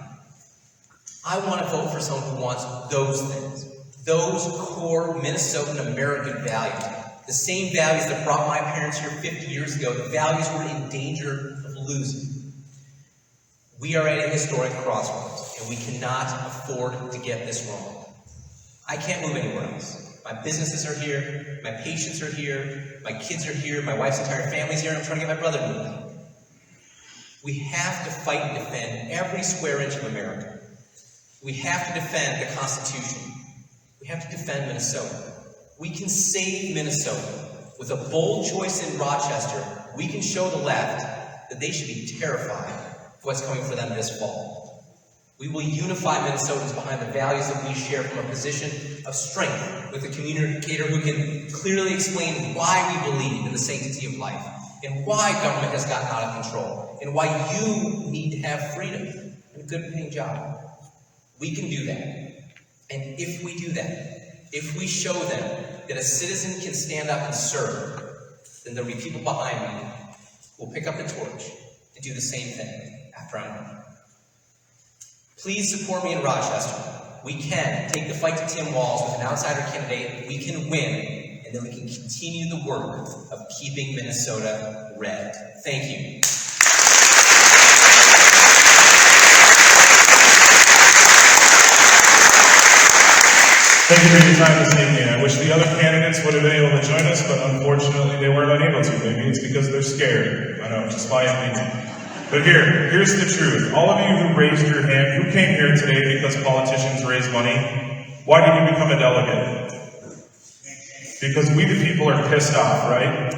[SPEAKER 3] I want to vote for someone who wants those things, those core Minnesotan American values, the same values that brought my parents here 50 years ago, the values we're in danger of losing. We are at a historic crossroads, and we cannot afford to get this wrong. I can't move anywhere else. My businesses are here, my patients are here, my kids are here, my wife's entire family's here, and I'm trying to get my brother to move. We have to fight and defend every square inch of America. We have to defend the Constitution. We have to defend Minnesota. We can save Minnesota. With a bold choice in Rochester, we can show the left that they should be terrified of what's coming for them this fall. We will unify Minnesotans behind the values that we share from a position of strength with a communicator who can clearly explain why we believe in the sanctity of life and why government has gotten out of control and why you need to have freedom and a good paying job. We can do that. And if we do that, if we show them that a citizen can stand up and serve, then there'll be people behind me who will pick up the torch and do the same thing after I'm done. Please support me in Rochester. We can take the fight to Tim Walz with an outsider candidate. We can win, and then we can continue the work of keeping Minnesota red. Thank you.
[SPEAKER 4] Thank you for your time this evening. I wish the other candidates would have been able to join us, but unfortunately they weren't unable to. Maybe it's because they're scared. I know, just my opinion. But here's the truth. All of you who raised your hand, who came here today because politicians raise money, why did you become a delegate? Because we the people are pissed off, right?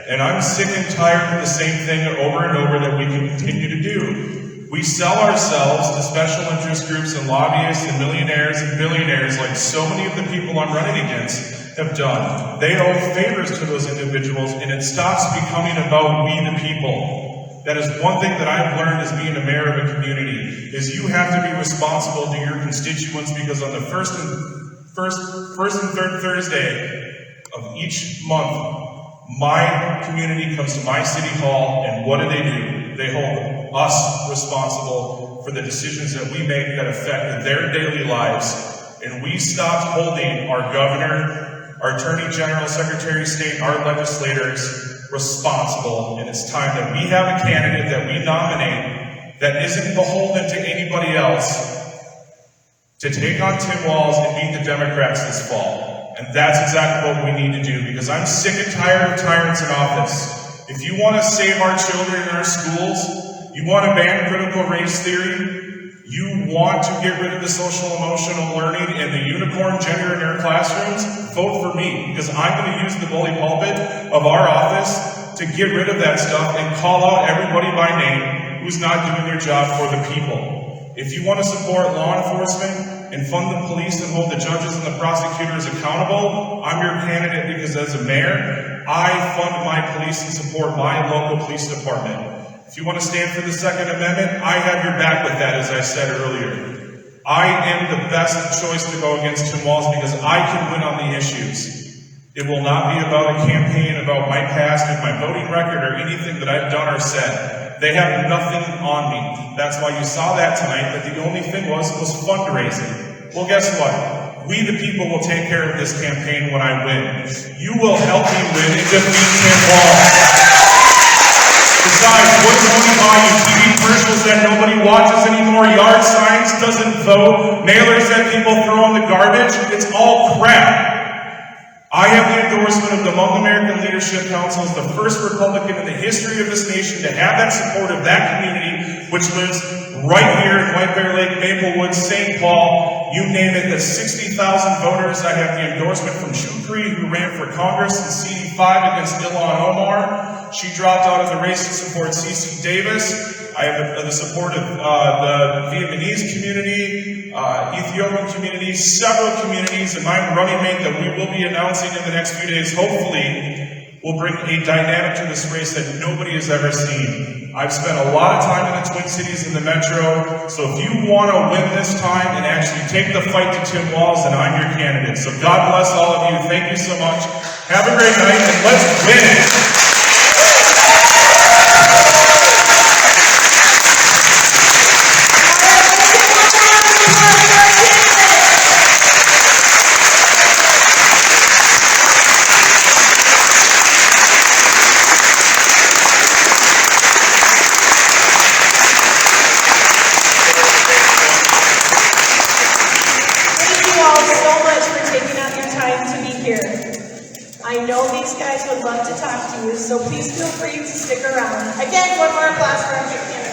[SPEAKER 4] And I'm sick and tired of the same thing over and over that we can continue to do. We sell ourselves to special interest groups and lobbyists and millionaires and billionaires like so many of the people I'm running against have done. They owe favors to those individuals, and it stops becoming about we the people. That is one thing that I've learned as being a mayor of a community, is you have to be responsible to your constituents, because on the first and third Thursday of each month, my community comes to my city hall, and what do? They hold us responsible for the decisions that we make that affect their daily lives. And we stopped holding our governor, our attorney general, secretary of state, our legislators responsible. And it's time that we have a candidate that we nominate that isn't beholden to anybody else to take on Tim Walz and beat the Democrats this fall. And that's exactly what we need to do, because I'm sick and tired of tyrants in office. If you want to save our children in our schools, you want to ban critical race theory, you want to get rid of the social emotional learning and the unicorn gender in our classrooms, vote for me, because I'm going to use the bully pulpit of our office to get rid of that stuff and call out everybody by name who's not doing their job for the people. If you want to support law enforcement and fund the police and hold the judges and the prosecutors accountable, I'm your candidate, because as a mayor, I fund my police and support my local police department. If you want to stand for the Second Amendment, I have your back with that, as I said earlier. I am the best choice to go against Tim Walz because I can win on the issues. It will not be about a campaign about my past and my voting record or anything that I've done or said. They have nothing on me. That's why you saw that tonight, that the only thing was fundraising. Well, guess what? We the people will take care of this campaign when I win. You will help me win and defeat Tim Walz. Besides, what does money buy you? TV commercials that nobody watches anymore, yard signs, doesn't vote, mailers that people throw in the garbage? It's all crap. I have the endorsement of the Hmong American Leadership Council as the first Republican in the history of this nation to have that support of that community, which lives right here in White Bear Lake, Maplewood, St. Paul, you name it, the 60,000 voters. I have the endorsement from Shukri, who ran for Congress in CD5 against Ilhan Omar. She dropped out of the race to support C.C. Davis. I have the support of the Vietnamese community, Ethiopian community, several communities, and my running mate that we will be announcing in the next few days, hopefully, will bring a dynamic to this race that nobody has ever seen. I've spent a lot of time in the Twin Cities and the Metro, so if you want to win this time and actually take the fight to Tim Walz, then I'm your candidate. So God bless all of you. Thank you so much. Have a great night, and let's win!
[SPEAKER 1] I know these guys would love to talk to you, so please feel free to stick around. Again, one more applause for our candidate.